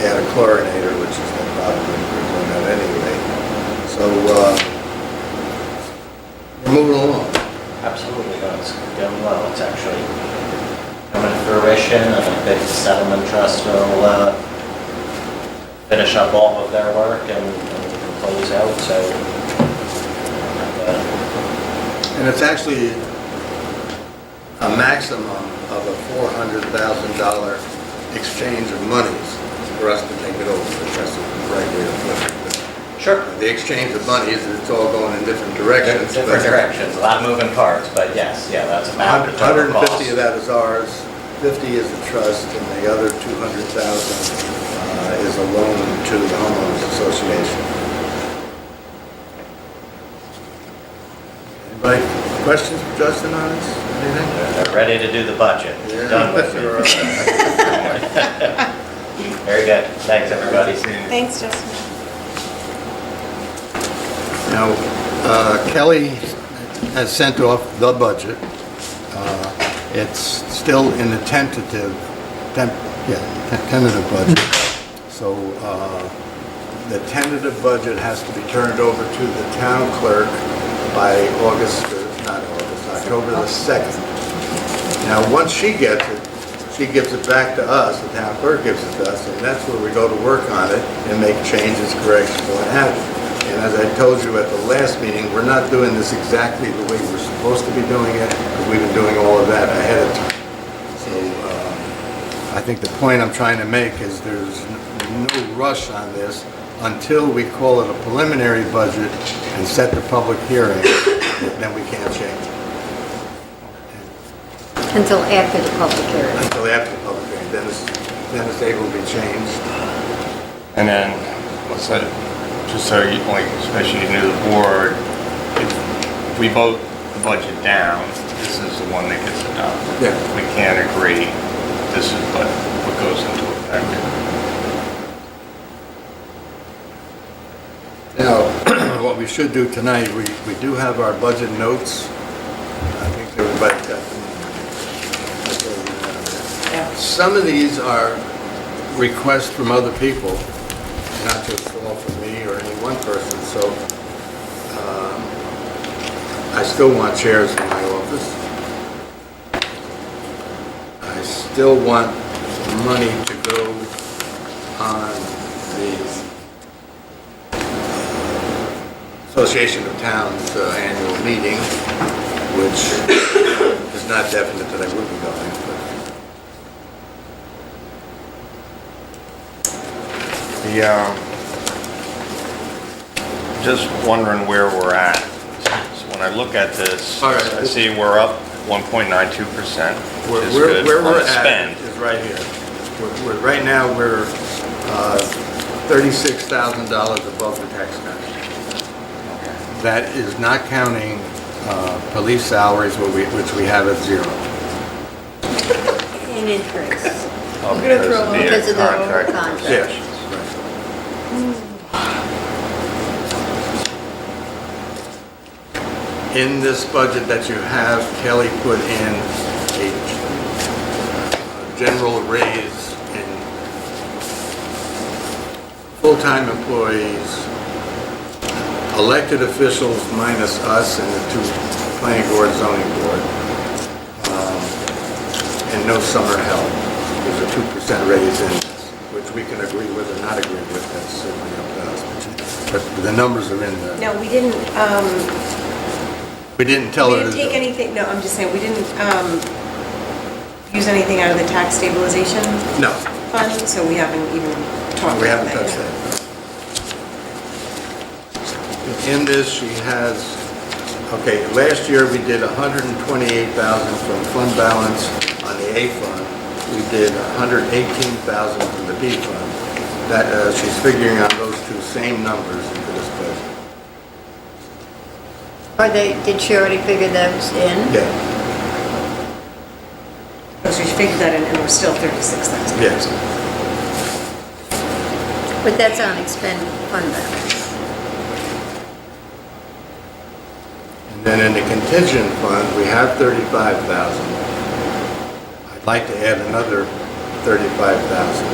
add a chlorinator, which is no problem, we're doing that anyway. So we're moving along. absolutely, it's going well. It's actually coming to fruition, and I think the settlement trust will finish up all of their work and close out, so. And it's actually a maximum of a $400,000 exchange of monies for us to take it over, if that's the right way to put it. Sure. The exchange of monies, it's all going in different directions. Different directions, a lot of moving parts, but yes, yeah, that's about the total cost. 150 of that is ours, 50 is a trust, and the other 200,000 is a loan to the homeowners association. Anybody, questions for Justin on this? Anything? They're ready to do the budget. Yeah, Done with sure. it. Very good. Thanks, everybody. Thanks, Justin. Now, Kelly has sent off the budget. It's still in the tentative budget. So the tentative budget has to be turned over to the town clerk by October the 2nd. Now, once she gets it, she gives it back to us, the town clerk gives it to us, and that's where we go to work on it and make changes, corrections, what have you. And as I told you at the last meeting, we're not doing this exactly the way we're supposed to be doing it, because we've been doing all of that ahead of time. So I think the point I'm trying to make is there's no rush on this until we call it a preliminary budget and set the public hearing, then we can't change it. Until after the public hearing. Until after the public hearing, then it's able to be changed. And then, let's say, just so you, like, especially you knew the board, if we vote the budget down, this is the one that gets adopted. Yeah. If we can't agree, this is what goes into effect. Now, what we should do tonight, we do have our budget notes. I think everybody got them. Some of these are requests from other people, not just all from me or any one person, so I still want chairs in my office. I still want money to go on the Association of Towns annual meeting, which is not definite that I will be going, but Just wondering where we're at. So when I look at this, All right. I see we're up 1.92%, which is where good we're on the at spend. is right here. Right now, we're $36,000 above the tax cap. That is not counting police salaries, which we have at zero. In increase. Oh, Because of the contract contract. concessions. In this budget that you have, Kelly put in a general raise in full-time employees, elected officials minus us and the two planning board, zoning board, and no summer help. There's a 2% raise in this, which we can agree with or not agree with, that's certainly up to us. But the numbers are in there. No, we didn't, We didn't tell we her to didn't do take it. anything, no, I'm just saying, we didn't use anything out of the tax stabilization No, fund, so we haven't even talked we about haven't that touched yet. that. In this, she has, okay, last year we did 128,000 from fund balance on the A fund. We did 118,000 from the B fund. That, she's figuring on those two same numbers into this budget. Did she already figure those in? Yeah, So she figured that in, and we're still 36,000. yes. But that's on expended fund balance. And then in the contingent fund, we have 35,000. I'd like to add another 35,000.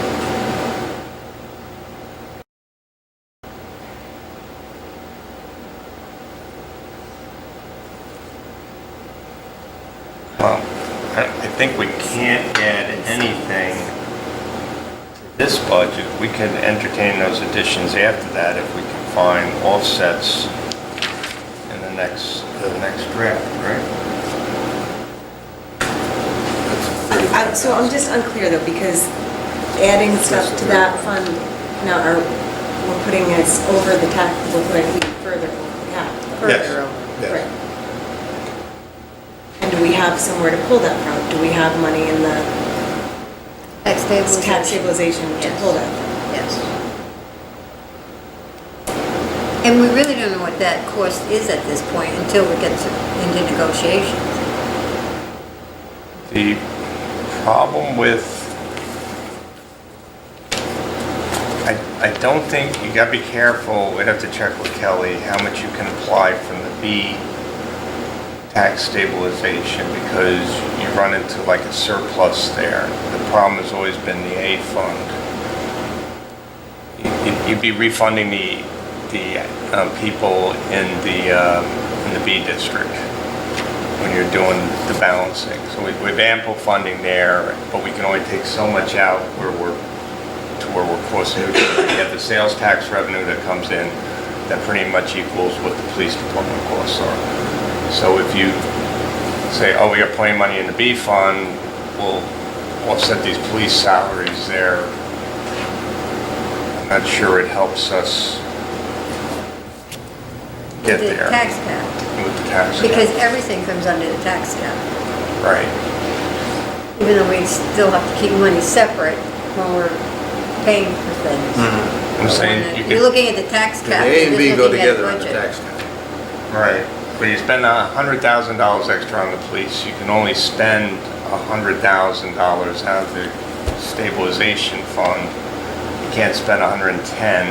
Well, I think we can't add anything to this budget. We can entertain those additions after that if we can find offsets in the next draft, right? So I'm just unclear though, because adding stuff to that fund, now we're putting us over the tax, we're putting even further over the cap. Yes, Further over. yes. Right. And do we have somewhere to pull that from? Do we have money in the Tax stabilization. tax stabilization to Yes. pull that. Yes. And we really don't know what that cost is at this point until we get into negotiations. The problem with, I don't think, you gotta be careful, we'd have to check with Kelly, how much you can apply from the B tax stabilization, because you run into like a surplus there. The problem has always been the A fund. You'd be refunding the people in the B district when you're doing the balancing. So we have ample funding there, but we can only take so much out where we're cost neutral. You have the sales tax revenue that comes in that pretty much equals what the police department costs are. So if you say, oh, we got plenty of money in the B fund, we'll offset these police salaries there, I'm not sure it helps us get The there tax cap, with the tax cap. because everything comes under the tax cap. Right. Even though we still have to keep money separate when we're paying for things. I'm saying you You're could, looking at the tax The cap. A and you're B just go looking at together on the budget. tax cap. right, but you spend $100,000 extra on the police, you can only spend $100,000 out of the stabilization fund. You can't spend 110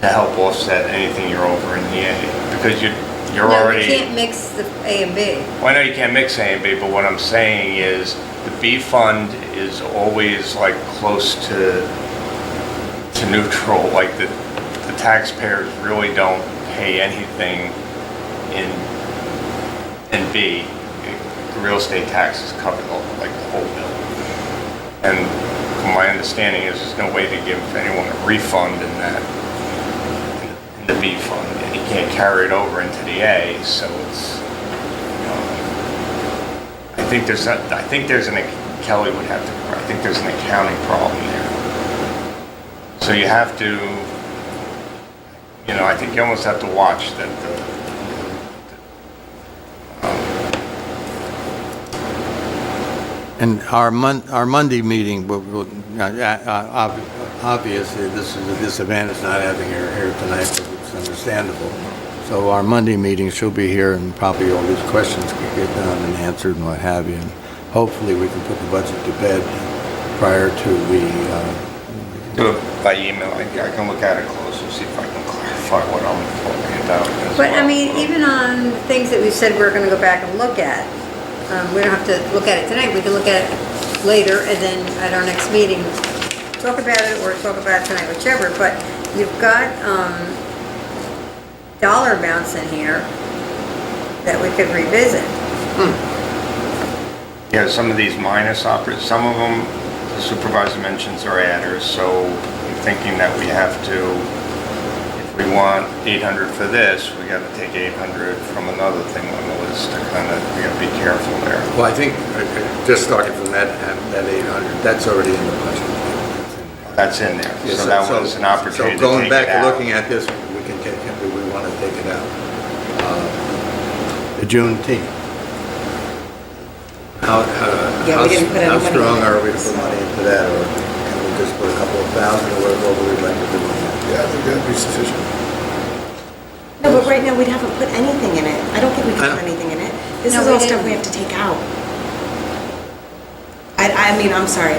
to help offset anything you're over in the A, because you're No, already. you can't mix the A and B. Well, I know you can't mix A and B, but what I'm saying is the B fund is always like close to neutral, like the taxpayers really don't pay anything in B. The real estate taxes cover like the whole bill. And from my understanding is there's no way to give anyone a refund in that, in the B fund, and you can't carry it over into the A, so it's, I think there's Kelly would have to, I think there's an accounting problem there. So you have to, I think you almost have to watch that And our Monday meeting, obviously, this is a disadvantage not having her here tonight, but it's understandable. So our Monday meeting, she'll be here, and probably all these questions can get done and answered and what have you. And hopefully, we can put the budget to bed prior to do it by email. I can look at it closer, see if I can clarify what I'm talking about as But I well. mean, even on things that we said we're gonna go back and look at, we don't have to look at it tonight, we can look at it later, and then at our next meeting, talk about it, or talk about it tonight, whichever, but you've got, dollar amounts in here that we could revisit. Yeah, some of these minus some of them, the supervisor mentions are adders, so I'm thinking that we have to, if we want 800 for this, we gotta take 800 from another thing on the list to we gotta be careful there. Well, I think, just starting from that 800, that's already in the budget. That's in there, Yeah, so that was an opportunity to So going take back it and out. looking at this, we can take it, we want to take it out. The Juneteenth. Yeah, we didn't put any How money strong in it, are we to put so- money into that, or can we just put a couple of thousand, or what would we like to do with that? Yeah, I think that'd be sufficient. No, but right now, we haven't put anything in it. I don't think we I can know. put anything in it. This No, is we all stuff didn't. we have to take out. I mean, I'm sorry,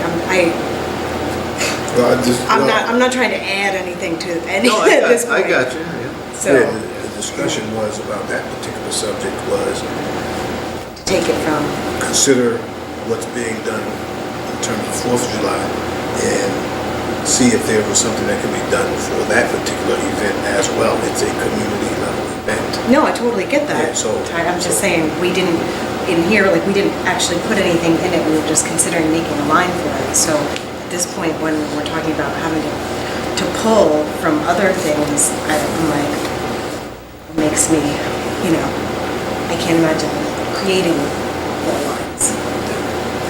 Well, I'm not trying to add anything to any No, at this I point. got you, yeah. So, Yeah, the discussion was about that particular subject was to take it from, consider what's being done in terms of 4th of July and see if there was something that could be done for that particular event as well. It's a community level event. no, I totally get that. Yeah, so- Ty, I'm just saying, we didn't, in here, like, we didn't actually put anything in it. We were just considering making a line for it. So at this point, when we're talking about having to pull from other things, I'm like, it makes me, I can't imagine creating more lines.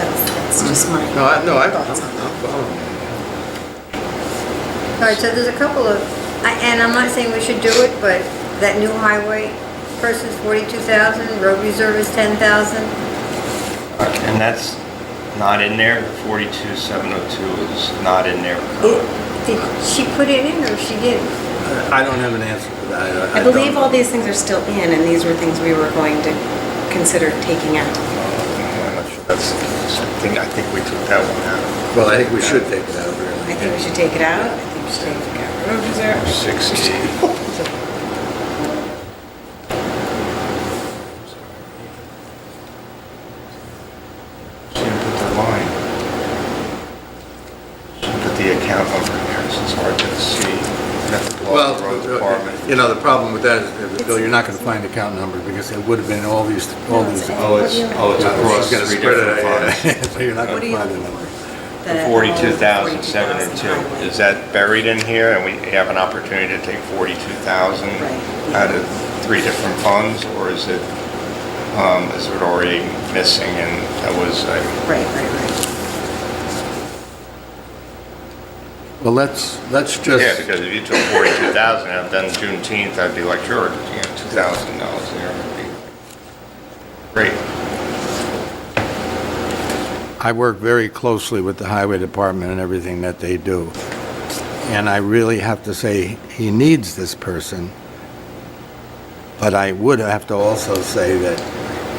That's just my I'm thoughts on that. following you. All right, so there's a couple of, and I'm not saying we should do it, but that new highway person's 42,000, road reserve is 10,000. And that's not in there. The 42702 is not in their code. Did she put it in or she didn't? I don't have an answer for that. I believe don't all know. these things are still in, and these were things we were going to consider taking out. I'm not sure. That's something, I think we took that one out. Well, I think we should take it out, really. I think we should take it out. I think we should take out road reserve. 60. Shouldn't put the line. Shouldn't put the account number in there, so it's hard to see. You have to pull Well, up the road department. you know, the problem with that is, Bill, you're not going to find account number because it would have been all these. Oh, it's across Gonna three spread it different out, funds. So you're not What going are to you find the looking number. for? The The 42,072, highway. is that buried in here, and we have an opportunity to take 42,000 Right. out of three different funds, or is it already missing, and that was, Right, right, right. Well, let's just. yeah, because if you took 42,000 out, then Juneteenth, I'd be like, sure, $2,000 there would be great. I work very closely with the highway department and everything that they do. And I really have to say, he needs this person. But I would have to also say that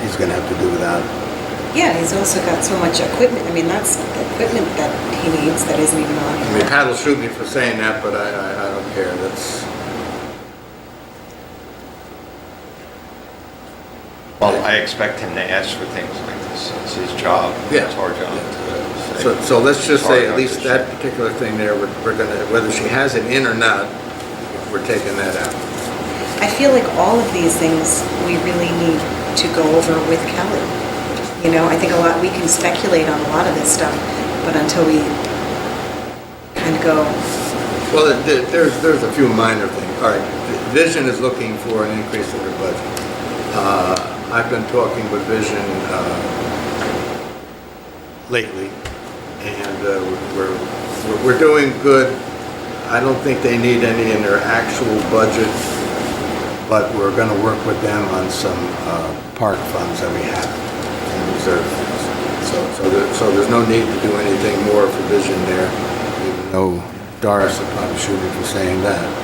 he's going to have to do without it. Yeah, he's also got so much equipment. I mean, that's equipment that he needs that isn't even on I mean, here. Pat will shoot me for saying that, but I don't care. That's, Well, I expect him to ask for things like this, it's his job, Yeah. it's our job to so, say. so let's just say, Hard at least not to that particular thing there, we're going to, whether she has it in or not, we're taking that out. I feel like all of these things we really need to go over with Kelly. You know, I think we can speculate on a lot of this stuff, but until we kind of go, Well, there's a few minor things. All right, Vision is looking for an increase in their budget. I've been talking with Vision lately, and we're doing good. I don't think they need any in their actual budget, but we're going to work with them on some park funds that we have and reserve funds. So there's no need to do anything more for Vision there, even though Doris would probably shoot me for saying that.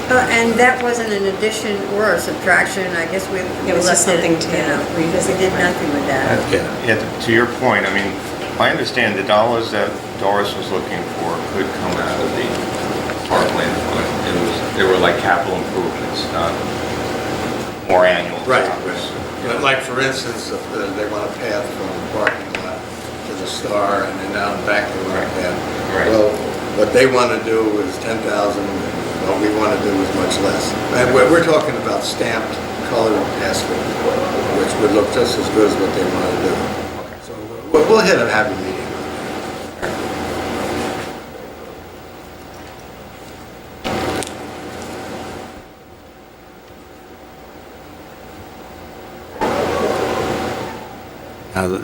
And that wasn't an addition or a subtraction, I guess we It was just left something to you know, revisit. We did nothing with that. Yeah. Yeah, to your point, I mean, I understand the dollars that Doris was looking for could come out of the parkland fund. They were like capital improvements, not more annual. Right. jobs. Like, for instance, if they want a path from the parking lot to the Star and then out and back they want a path. Right. Well, what they want to do is 10,000, what we want to do is much less. And we're talking about stamped colored asphalt, which would look just as good as what they want to do. So we'll hit a happy medium. Now,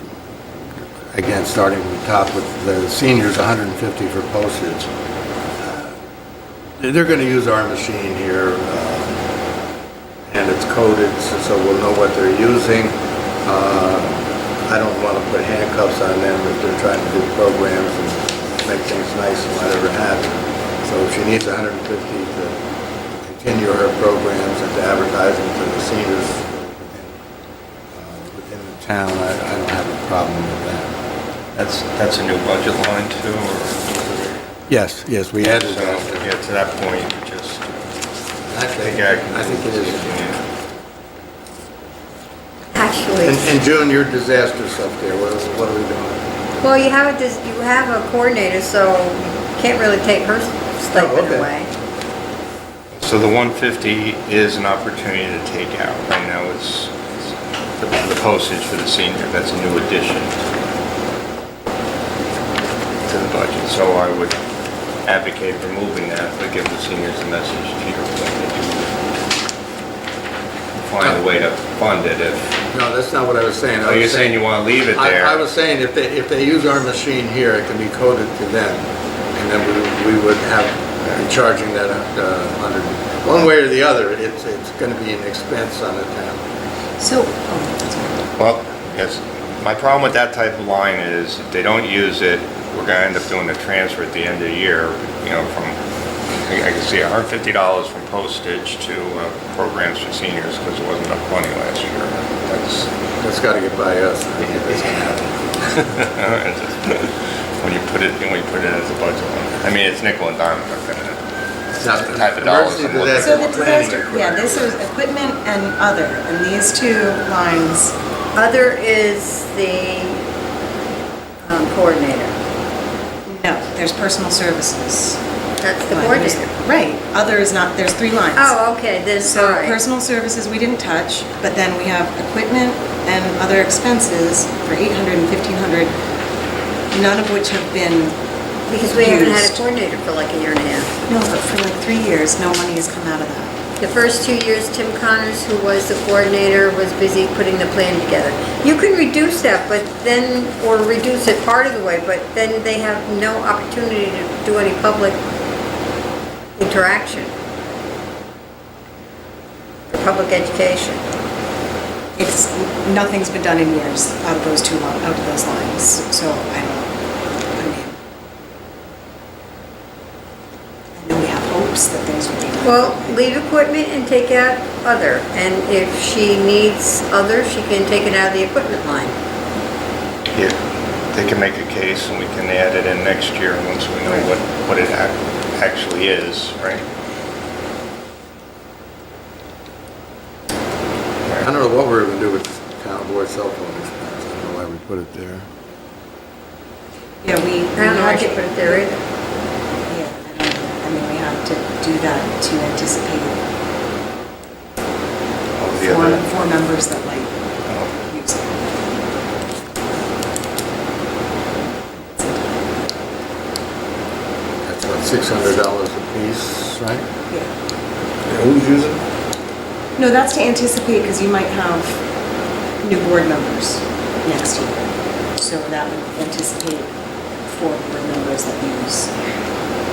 again, starting from the top with the seniors, 150 for postage. They're going to use our machine here, and it's coded, so we'll know what they're using. I don't want to put handcuffs on them if they're trying to do programs and make things nice and whatever have you. So if she needs 150 to continue her programs and to advertise them to the seniors within the town, I don't have a problem with that. That's a new budget line too, or? Yes, we added So, that. yeah, to that point, just, I think it is. Actually, And June, your disaster stuff there, what are we doing? well, you have a coordinator, so you can't really take her stipend okay. away. So the 150 is an opportunity to take out. Right now, it's the postage for the senior, that's a new addition to the budget. So I would advocate removing that, but give the seniors a message to your point that you find a way to fund it if, No, that's not what I was saying. oh, you're saying you want to leave it there? I was saying if they use our machine here, it can be coded to them, and then we would be charging that 100. One way or the other, it's going to be an expense on the town. so, Well, yes, My problem with that type of line is if they don't use it, we're gonna end up doing a transfer at the end of the year, from, I can see $150 from postage to programs for seniors because there wasn't enough money last year. That's got to get by us. When you put it as a budget line. I mean, it's nickel and dime, but it's not the type of dollars I'm looking So for. the disaster, yeah, this is equipment and other, and these two lines, Other is the coordinator. no, there's personal services. That's the Line. coordinator. Right, other is not, there's 3 lines. Oh, okay, then, all So right. personal services we didn't touch, but then we have equipment and other expenses for 800 and 1,500, none of which have been Because we haven't had a used. coordinator for like a year and a half. No, but for like 3 years, no money has come out of that. The first 2 years, Tim Connors, who was the coordinator, was busy putting the plan together. You can reduce that, but then, or reduce it part of the way, but then they have no opportunity to do any public interaction. For public education. It's, nothing's been done in years out of those lines, so I know we have hopes that things will be done. Well, leave equipment and take out other, and if she needs other, she can take it out of the equipment line. Yeah, they can make a case and we can add it in next year once we know what it actually is, right? I don't know what we're going to do with town board cell phone expense. I don't know why we put it there. Yeah, we I don't know, I had should to, put it there either. yeah, I mean, we have to do that to anticipate All the other, 4 members that might oh, use it. That's about $600 a piece, right? Yeah. Who's using it? No, that's to anticipate, because you might have new board members next year. So that would anticipate 4 board members that use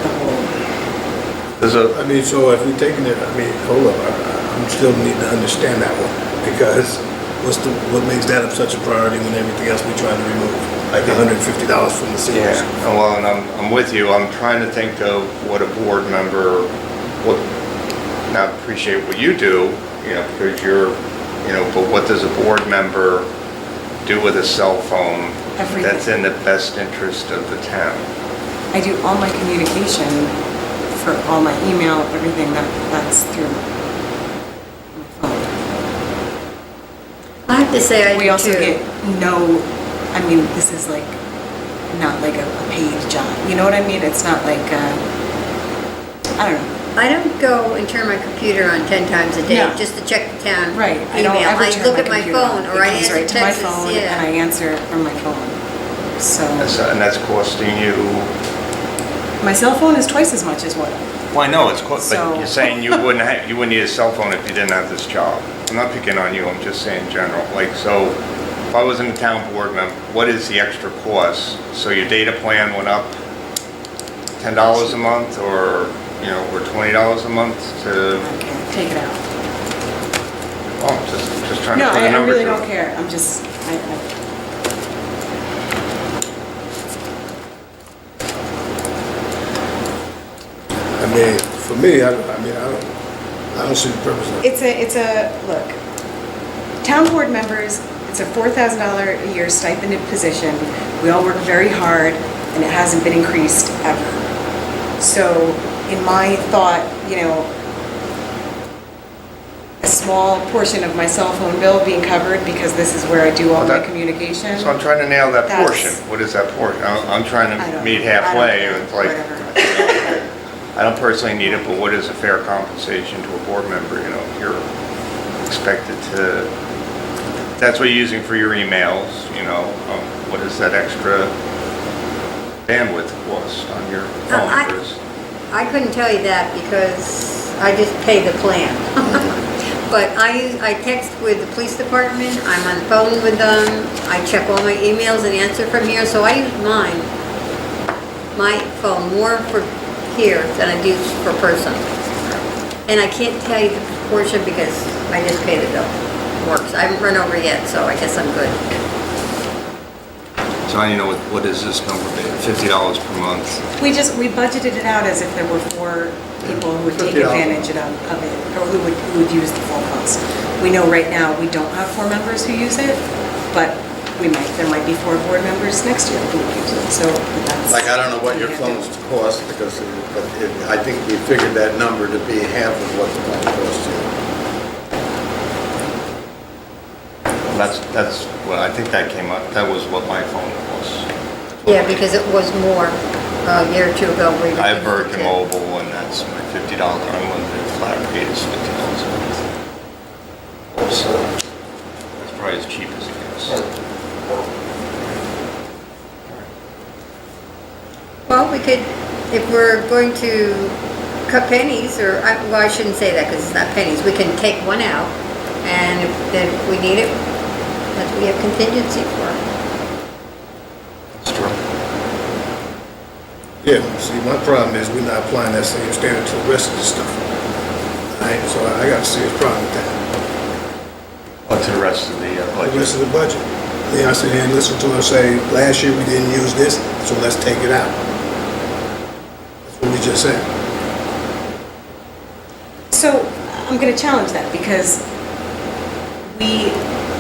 the whole. there's a, I mean, so if we're taking it, hold up, I'm still need to understand that one, because what makes that such a priority when everything else we trying to remove? Like $150 from the seniors? yeah, well, and I'm with you. I'm trying to think of what a board member, now I appreciate what you do, because you're, but what does a board member do with a cell phone Everything. that's in the best interest of the town? I do all my communication for all my email, everything that's through my phone. I have to say I do too. We also get this is like, not like a paid job. You know what I mean? It's not like, I don't know. I don't go and turn my computer on 10 times a day No. just to check the town Right, email. I don't ever turn look my at my computer phone on. or I It comes answer right to my texts, phone, and I yeah. answer from my phone. So, And that's costing you, my cell phone is twice as much as what? well, I know but So- you're saying you wouldn't need a cell phone if you didn't have this job. I'm not picking on you, I'm just saying general. Like, so if I was in a town board member, what is the extra cost? So your data plan went up $10 a month or $20 a month to, Okay, take it out. oh, just trying to No, put a I number really to don't it. care. I'm just, For me, I don't see the purpose of it. it's a, look, town board members, it's a $4,000 a year stipended position. We all work very hard, and it hasn't been increased ever. So, in my thought, a small portion of my cell phone bill being covered because this is where I do all Well, my that- communication. So I'm trying to nail that That's- portion. What is that portion? I'm trying I to don't meet know. I don't halfway. know. It's like, Whatever. I don't personally need it, but what is a fair compensation to a board member? If you're expected to, that's what you're using for your emails, what is that extra bandwidth cost on your phone? I couldn't tell you that because I just pay the plan. But I text with the police department, I'm on the phone with them, I check all my emails and answer from here, so I use my phone more for here than I do for personal. And I can't tell you the proportion because I just pay the bill. Works. I haven't run over yet, so I guess I'm good. So I need to know what is this number, $50 per month? We budgeted it out as if there were 4 people who would take $50. advantage of it, or who would use the full cost. We know right now we don't have 4 members who use it, but there might be 4 board members next year who would use it, so that's. Like, I don't know what your phones cost, because, I think we figured that number to be half of what the phone costs you. That's, well, I think that came up, that was what my phone was. Yeah, because it was more a year or 2 ago. I have Virgin Mobile, and that's my $50 unlimited flat rate is $50 a month. Also, that's probably as cheap as it gets. Well, we could, if we're going to cut pennies, well, I shouldn't say that because it's not pennies, we can take one out, and if we need it, that's what we have contingency for. That's true. Yeah, see, my problem is we're not applying that same standard to the rest of the stuff. All right, so I got a serious problem with that. Up to the rest of the The budget. rest of the budget. They I sit here and listen to them say, last year we didn't use this, so let's take it out. That's what we just said. So I'm going to challenge that because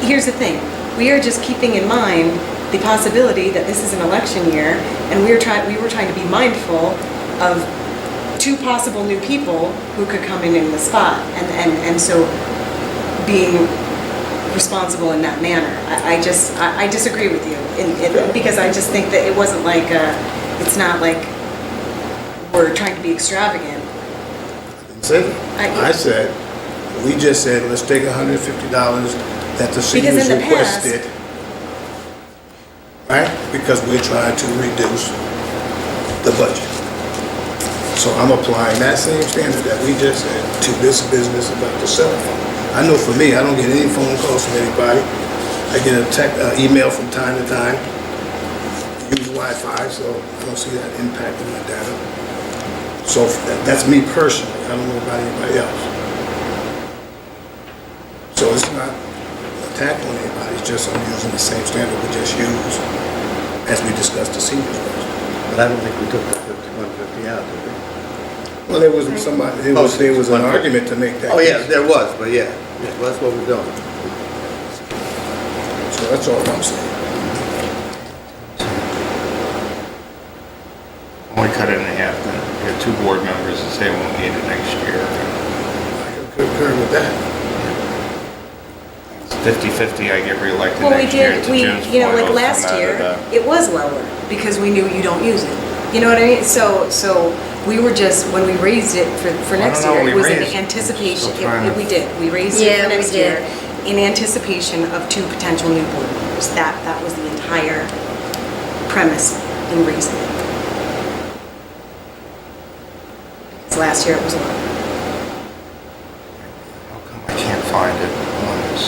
here's the thing, we are just keeping in mind the possibility that this is an election year, and we were trying to be mindful of 2 possible new people who could come in the spot, and so being responsible in that manner. I disagree with you, because I just think that it wasn't like, it's not like we're trying to be extravagant. I said, we just said, let's take $150 that the Because seniors in the past- requested. Right? Because we're trying to reduce the budget. So I'm applying that same standard that we just said to this business about the cell phone. I know for me, I don't get any phone calls from anybody. I get a email from time to time. Use Wi-Fi, so I don't see that impacting my data. So that's me personally. I don't know about anybody else. So it's not attack on anybody. It's just I'm using the same standard we just used as we discussed the seniors budget. But I don't think we took the 150 out, did we? Well, there was there was an argument to make that. Oh, yes, there was, but yeah, well, that's what we're doing. So that's all I'm saying. Only cut it in half, then we have 2 board members that say we won't need it next year. I can concur with that. It's 50-50, I get reelected Well, we next year. did, To Jim's you know, point, like it'll last come out year, of it was lower because we knew you don't use it. You know what I mean? So we were just, when we raised it for next know, year, we it was in raised- anticipation, still trying to- we did. We raised it Yeah, for we next did. year in anticipation of 2 potential new board members. That was the entire premise in raising it. Because last year it was lower. How come I can't find it on this?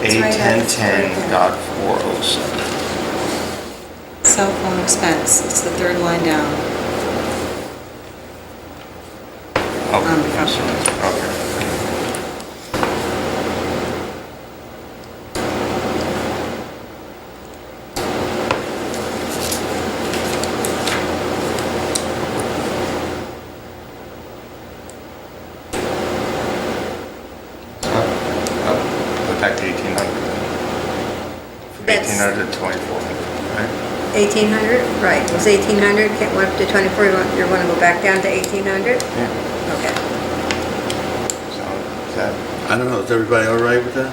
It's right there. A1010.407. Cell phone expense, it's the 3rd line down. Okay. Back to 1,800 then. From That's- 1,800 to 2,400, right? 1,800, right, it was 1,800, went up to 24, you want to go back down to 1,800? Yeah. Okay. So, is that, I don't know, is everybody all right with that?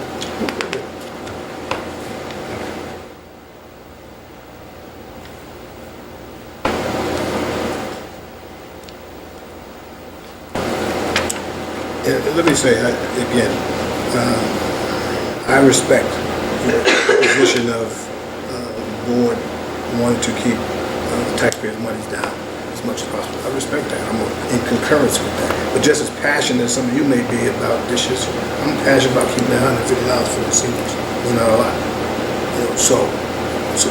Let me say, again, I respect the position of board wanting to keep taxpayers' monies down as much as possible. I respect that. I'm in concurrence with that. But just as passionate as some of you may be about this issue, I'm passionate about keeping $150 for the seniors. It's not a lot. You know, so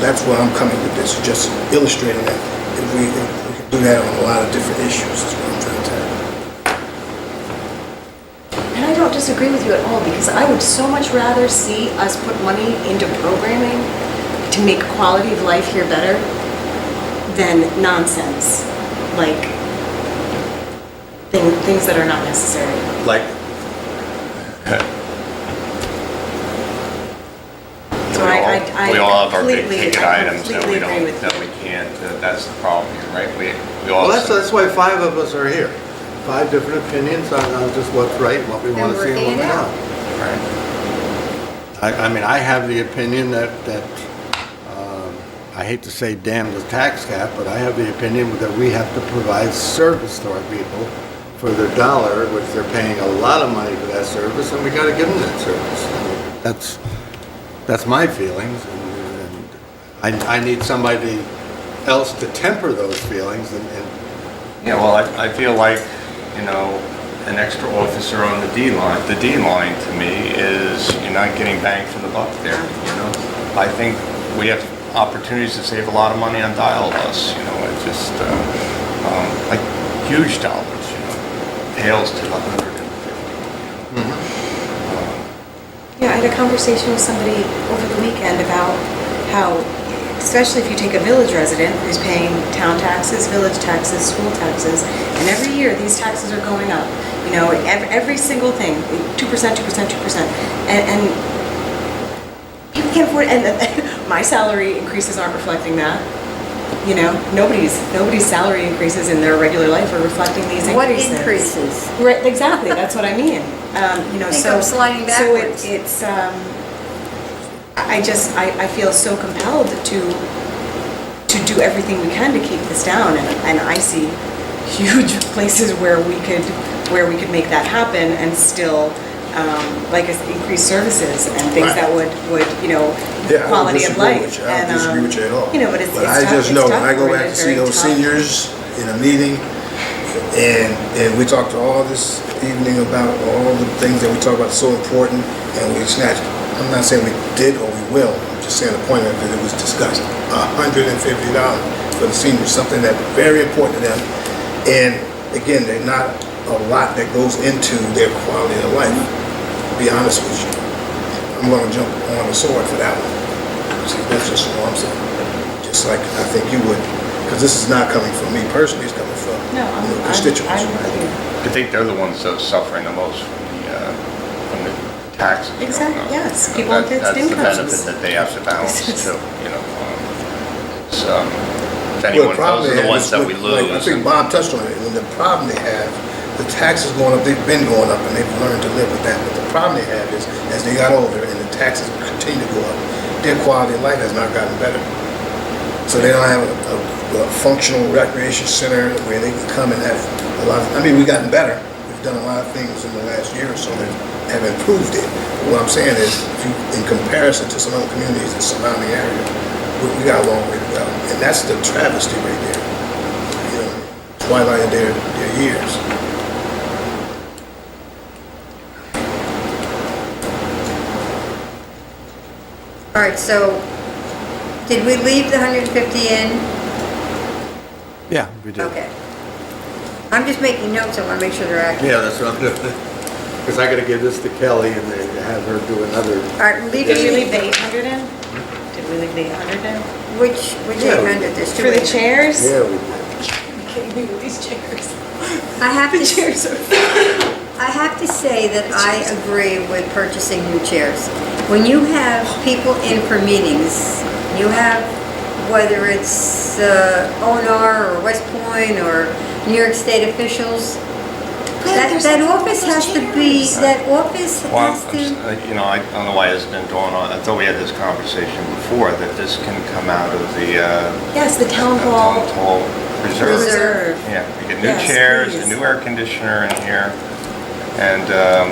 that's where I'm coming with this, just illustrating that if we can do that on a lot of different issues is what I'm trying to tell you. And I don't disagree with you at all, because I would so much rather see us put money into programming to make quality of life here better than nonsense, like things that are not necessary. Like, So I We all have our big completely- ticket I items that completely we agree don't, with that you. we can't, that's the problem here, right? We all. well, that's why 5 of us are here. 5 different opinions on just what's right, what we And want to see and what working we it out. don't. Right. I mean, I have the opinion that, I hate to say damn the tax cap, but I have the opinion that we have to provide service to our people for their dollar, which they're paying a lot of money for that service, and we gotta give them that service. That's my feelings, and I need somebody else to temper those feelings and Yeah, well, I feel like, you know, an extra officer on the D line to me is, you're not getting bang for the buck there, you know? I think we have opportunities to save a lot of money on dial bus, you know, it just, like huge dollars, you know, pales to 150. Yeah, I had a conversation with somebody over the weekend about how, especially if you take a village resident who's paying town taxes, village taxes, school taxes, and every year these taxes are going up. You know, every single thing, 2%, 2%, 2%. And people can't afford it. And my salary increases aren't reflecting that. You know, nobody's salary increases in their regular life are reflecting these increases. What increases? Right, exactly, that's what I mean. You know, Think so. I'm sliding So backwards. it's, I feel so compelled to do everything we can to keep this down, and I see huge places where we could make that happen and still, like increase services and things that would, you know, Yeah, I don't quality of disagree life. with you. I don't disagree with you at all. You know, but it's But tough. I just it's know, tough. when I go We're in back a to see very those tough- seniors in a meeting, and we talked all this evening about all the things that we talk about so important, and we snatched, I'm not saying we did or we will, I'm just saying the point of it, it was discussed, $150 for the seniors, something that's very important to them. And again, there's not a lot that goes into their quality of life, to be honest with you. I'm gonna jump on the sword for that one. See, that's just what I'm saying. Just like I think you would, because this is not coming from me personally, it's coming from No, I'm constituents. with you. I think they're the ones that are suffering the most from the taxes. going Exactly, up. yes. You know, People with fixed That's the incomes. benefit that they have to balance too, you know. It's, if Well, anyone, the problem those are they the have ones is that we with- like, I lose. think Bob touched on it, when the problem they have, the taxes going up, they've been going up and they've learned to live with that. But the problem they have is, as they got older and the taxes continue to go up, their quality of life has not gotten better. So they don't have a functional recreation center where they can come and have a lot of, I mean, we've gotten better. We've done a lot of things in the last year or so that have improved it. But what I'm saying is, if you, in comparison to some other communities in the surrounding area, we got a long way to go. And that's the travesty right there. You know, twilight of their years. All right, so did we leave the 150 in? yeah, we do. Okay. I'm just making notes, I want to make sure they're accurate. Yeah, that's what I'm doing. Because I gotta give this to Kelly and then have her do another. All right, leave Did we it, leave the 800 in? Did we leave the 800 in? which Yeah. 800, there's two For the 800. chairs? Yeah, we did. Are you kidding me with these chairs? I have The to, chairs are... I have to say that I agree with purchasing new chairs. When you have people in for meetings, you have, whether it's O&R or West Point or New York State officials, that office has to be, that office Well, has to, you know, I don't know why it's been going on. I thought we had this conversation before, that this can come out of the Yes, the town hall reserve. reserve. Yeah, we get new Yes, chairs, please. a new air conditioner in here, and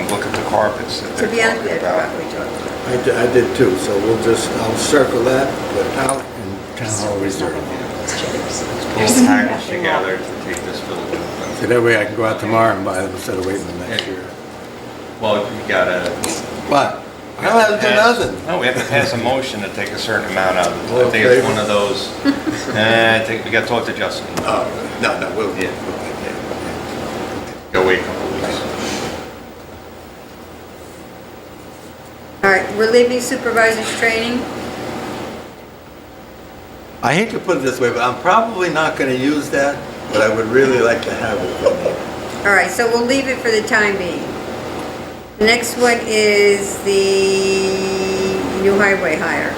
look at the carpets that to they're be honest, talking they're about. probably talking. I did too, so I'll circle that, the town and town hall reserve. We'll package together to take this building. So that way I can go out tomorrow and buy them instead of waiting the next year. Well, you gotta. What? I don't have to do nothing. No, we have to pass a motion to take a certain amount out of it. I think Okay. it's one of those, I think we gotta talk to Justin. Oh, no, we'll. Yeah. Go wait a couple of weeks. All right, we're leaving supervisors training. I hate to put it this way, but I'm probably not going to use that, but I would really like to have it with me. All right, so we'll leave it for the time being. The next one is the new highway hire.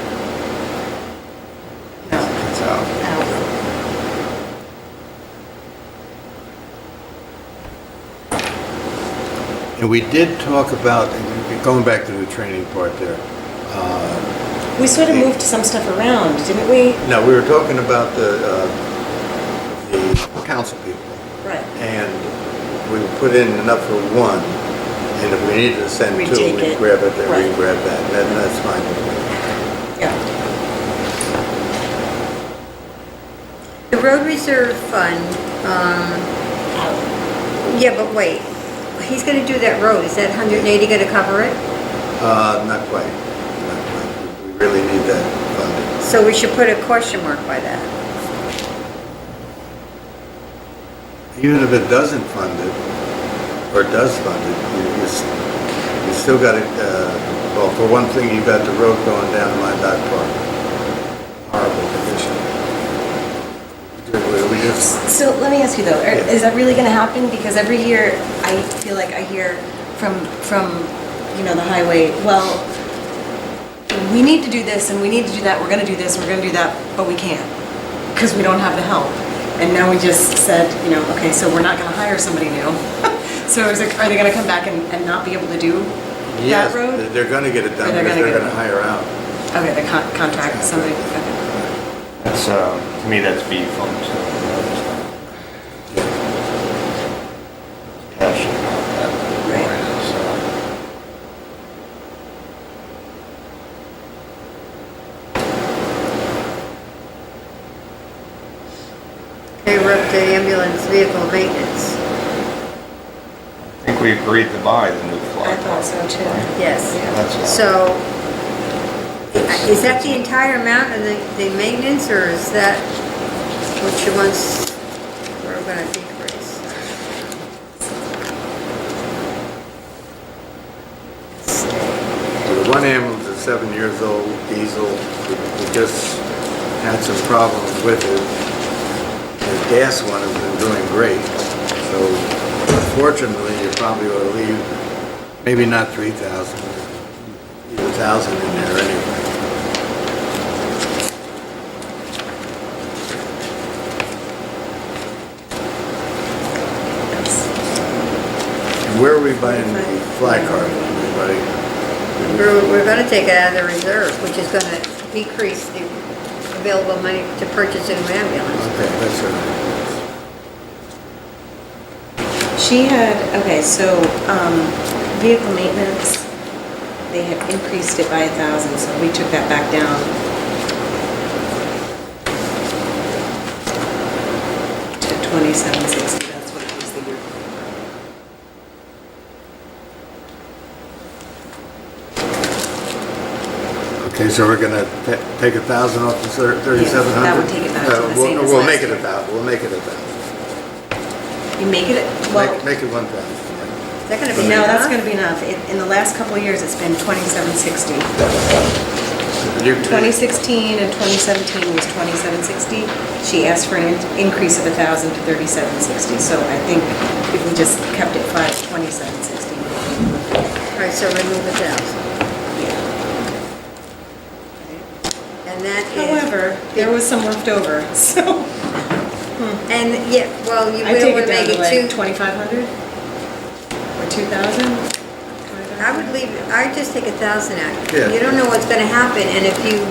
So, and we did talk about, going back to the training part there, We sort of moved some stuff around, didn't we? no, we were talking about the council people. Right. And we put in enough for one, and if we needed to send We two, take we it. grab it, then we Right. grab that, and that's fine with me. Yeah. The road reserve fund, yeah, but wait, he's gonna do that road, is that 180 gonna cover it? Not quite, not quite. We really need that funding. So we should put a question mark by that. Even if it doesn't fund it, or does fund it, you still got it, well, for one thing, you got the road going down to my back park. Horrible condition. We just, So let me ask you though, is that really gonna happen? Because every year, I feel like I hear from, the highway, well, we need to do this and we need to do that, we're gonna do this, we're gonna do that, but we can't, because we don't have the help. And now we just said, okay, so we're not gonna hire somebody new. So are they gonna come back and not be able to do yes, that road? they're gonna get it done, Or they're because gonna they're get gonna hire out. Okay, the contract, somebody, okay. That's, to me, that's B funds. Passionate about that. Right. So, Okay, we're up to ambulance vehicle maintenance. I think we agreed to buy the new flag. I thought so too. Yes. That's all. So, is that the entire amount of the maintenance, or is that what you want, we're gonna decrease? The one ambulance is 7 years old, diesel. We just had some problems with it. The gas one has been doing great. So unfortunately, you probably ought to leave, maybe not 3,000, leave 1,000 in there anyway. And where are we buying the fly cars, everybody? We're gonna take it out of the reserve, which is gonna decrease the available money to purchase a new ambulance. Okay, that's all right. She had, okay, so, vehicle maintenance, they had increased it by 1,000, so we took that back down. To 2,760, that's what it was the year before. Okay, so we're gonna take 1,000 off the 3,700? That would take it back to the same as We'll last make it year. 1,000, we'll make it 1,000. You make it, well, Make it 1,000. Is that gonna be no, that's enough? gonna be enough. In the last couple of years, it's been 2,760. You- 2016 and 2017 was 2,760. She asked for an increase of 1,000 to 3,760. So I think if we just kept it flat at 2,760. All right, so remove 1,000. And that is. However, there was some left over, so And, yeah, well, you I take will it down make to it like 2,500? 2,500 or 2,000. I would leave, I'd just take 1,000 out. Yeah. You don't know what's gonna happen, and if you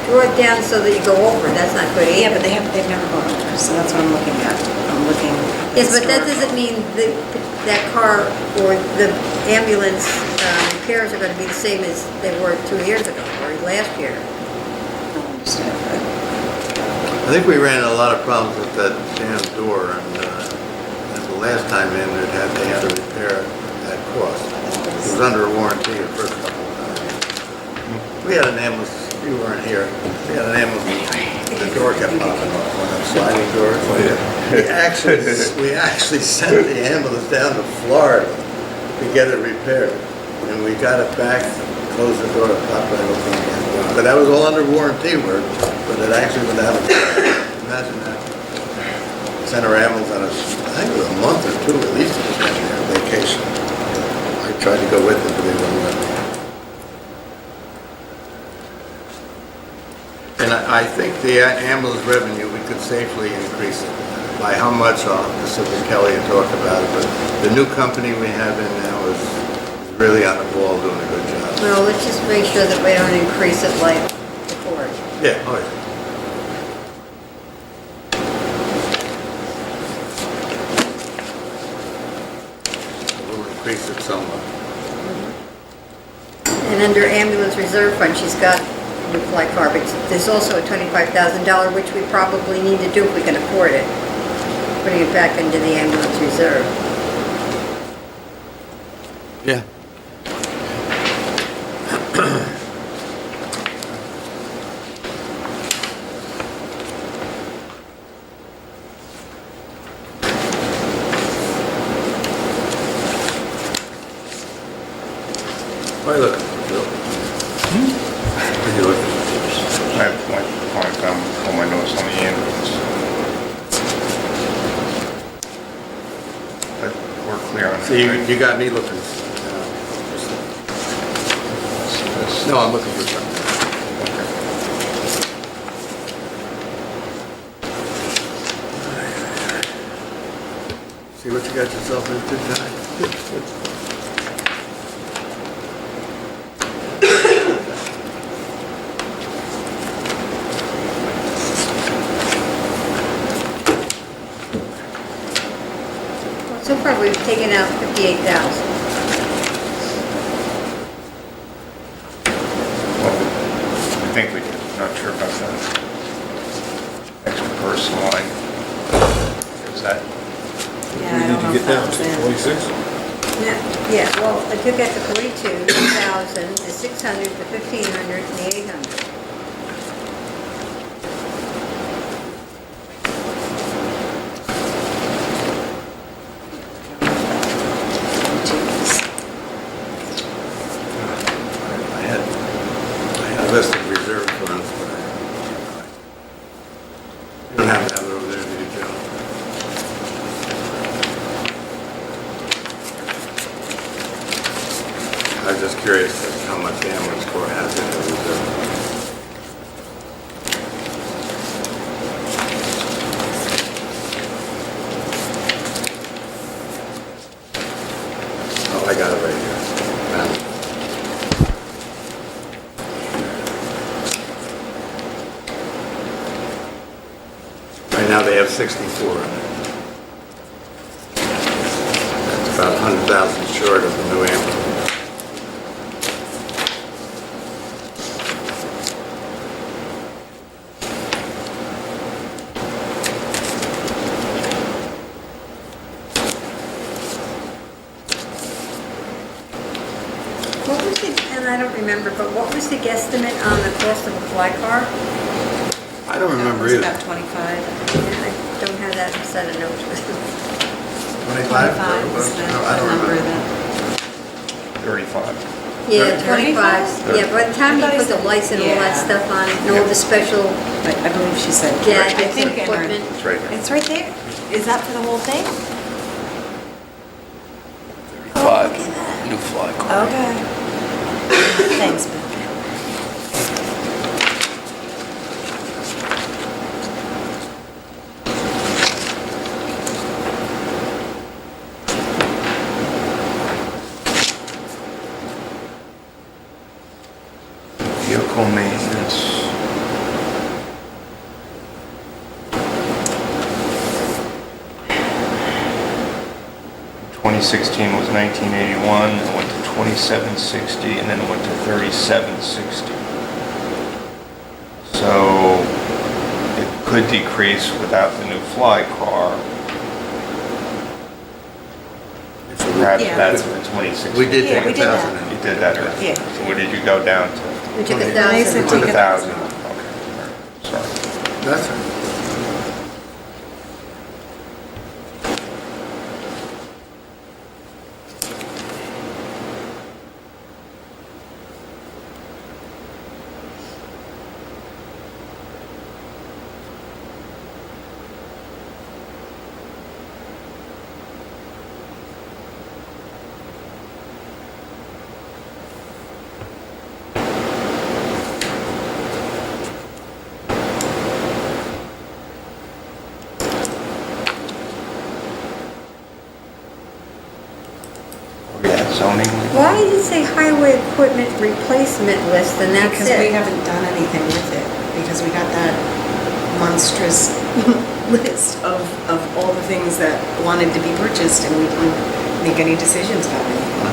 draw it down so that you go over, that's not good Yeah, either. but they've never gone over, so that's what I'm looking at. I'm looking. at Yes, but that historical. doesn't mean that car or the ambulance repairs are gonna be the same as they were 2 years ago or last year. I don't understand, but I think we ran into a lot of problems with that damn door, and the last time in, they had to repair at cost. It was under warranty the first couple of times. We had an ambulance, you weren't here, we had an ambulance, the door kept popping off, one of those sliding doors. We actually sent the ambulance down to Florida to get it repaired, and we got it back closed the door, popped right open again. But that was all under warranty work, but it actually went out. Imagine that. Sent our ambulance on I think it was a month or two at least, it was on their vacation. I tried to go with them, but they wouldn't let me. And I think the ambulance revenue, we could safely increase it. By how much, Mr. Kelly had talked about it, but the new company we have in now is really on the ball, doing a good job. Well, let's just make sure that we don't increase it like before. Yeah, oh yeah. We'll increase it somewhat. And under ambulance reserve fund, she's got a new flight car, but there's also a $25,000, which we probably need to do if we can afford it. Putting it back into the ambulance reserve. Yeah. Why look? What are you looking for? I want to pull my notes on the ambulance. But we're clear on that. See, right? you got me looking. No, I'm looking for something. See what you got yourself into tonight? Well, so far, we've taken out 58,000. I think we did, not sure about that. Extra person line. Is that, Yeah, I don't know if that was in. 26? Yeah, well, I took out the 42,000, the 600, the 1,500, and the 800. I had a list of reserve funds, but you don't have to have it over there, do you, Joe? I was just curious as to how much the ambulance corps has in their reserve. Oh, I got it right here. Found it. Right now, they have 64 in it. That's about 100,000 short of the new ambulance. What was the, and I don't remember, but what was the guesstimate on the cost of a fly car? I don't remember It was either. about 25. I don't have that set of notes with me. 25? 25 is the No, I don't number remember. that. 35. Yeah, 35? 25. Yeah, by the time you put the lights and all that Yeah. stuff on it, and all the special But I believe she said. gadgets I and think in her- equipment. It's right here. It's right there. Is that for the whole thing? 5, new fly car. Okay. Thanks, Bill. Vehicle maintenance. Twenty 2016 was 1981, it went to 2760, and then it went to 3760. So it could decrease without the new fly car. Perhaps Yeah. that's the 2016. We did Yeah, take we a did that. thousand. You did that earlier. Yeah. So what did you go down to? We took Okay. 1,000. Took Took 1,000. 1,000. Okay, all right. Sorry. That's right. zoning. Why did it say highway equipment replacement list and that's Because we it? haven't done anything with it, because we got that monstrous list of all the things that wanted to be purchased, and we didn't make any decisions about anything.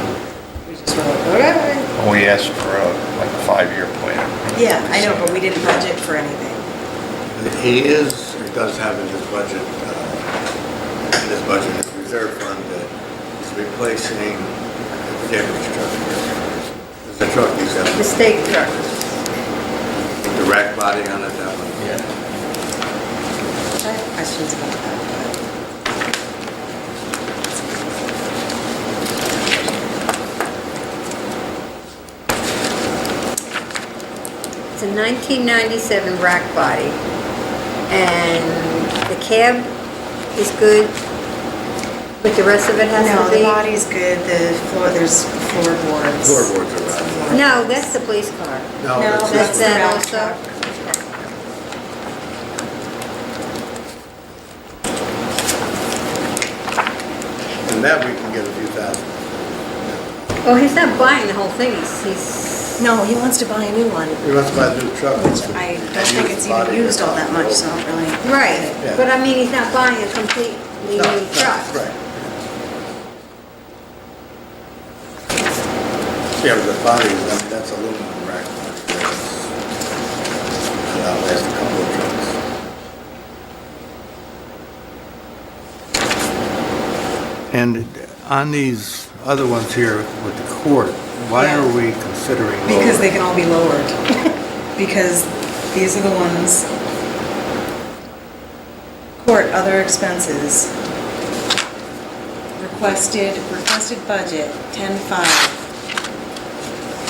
We just were like, okay. We asked for like a 5-year plan. Yeah, I know, but we didn't budget for anything. He does have in his budget, his reserve fund, that he's replacing, I forget which truck it is. There's a truck he's The got, state truck. the rack body on it, that one. Yeah. I have questions about that, It's a 1997 rack body, and the cab is good, but the rest of it has no, to the be... body's good, the floor, there's floorboards. Floorboards are right. No, that's the police car. No, No, that's That's the that rack also? truck. And that we can get a few thousand. Oh, he's not buying the whole thing, he's... No, he wants to buy a new one, We must buy a new truck. which I don't think it's even used all that much, so I don't really. Right, Yeah. but I mean, he's not buying a completely No, new no, truck. right. Yeah, but the body, I mean, that's aluminum rack. That'll last a couple of trucks. And on these other ones here with the court, why Yeah. are we considering lower? Because they can all be lowered. Because these are the ones. Court, other expenses. Requested budget, 10,500.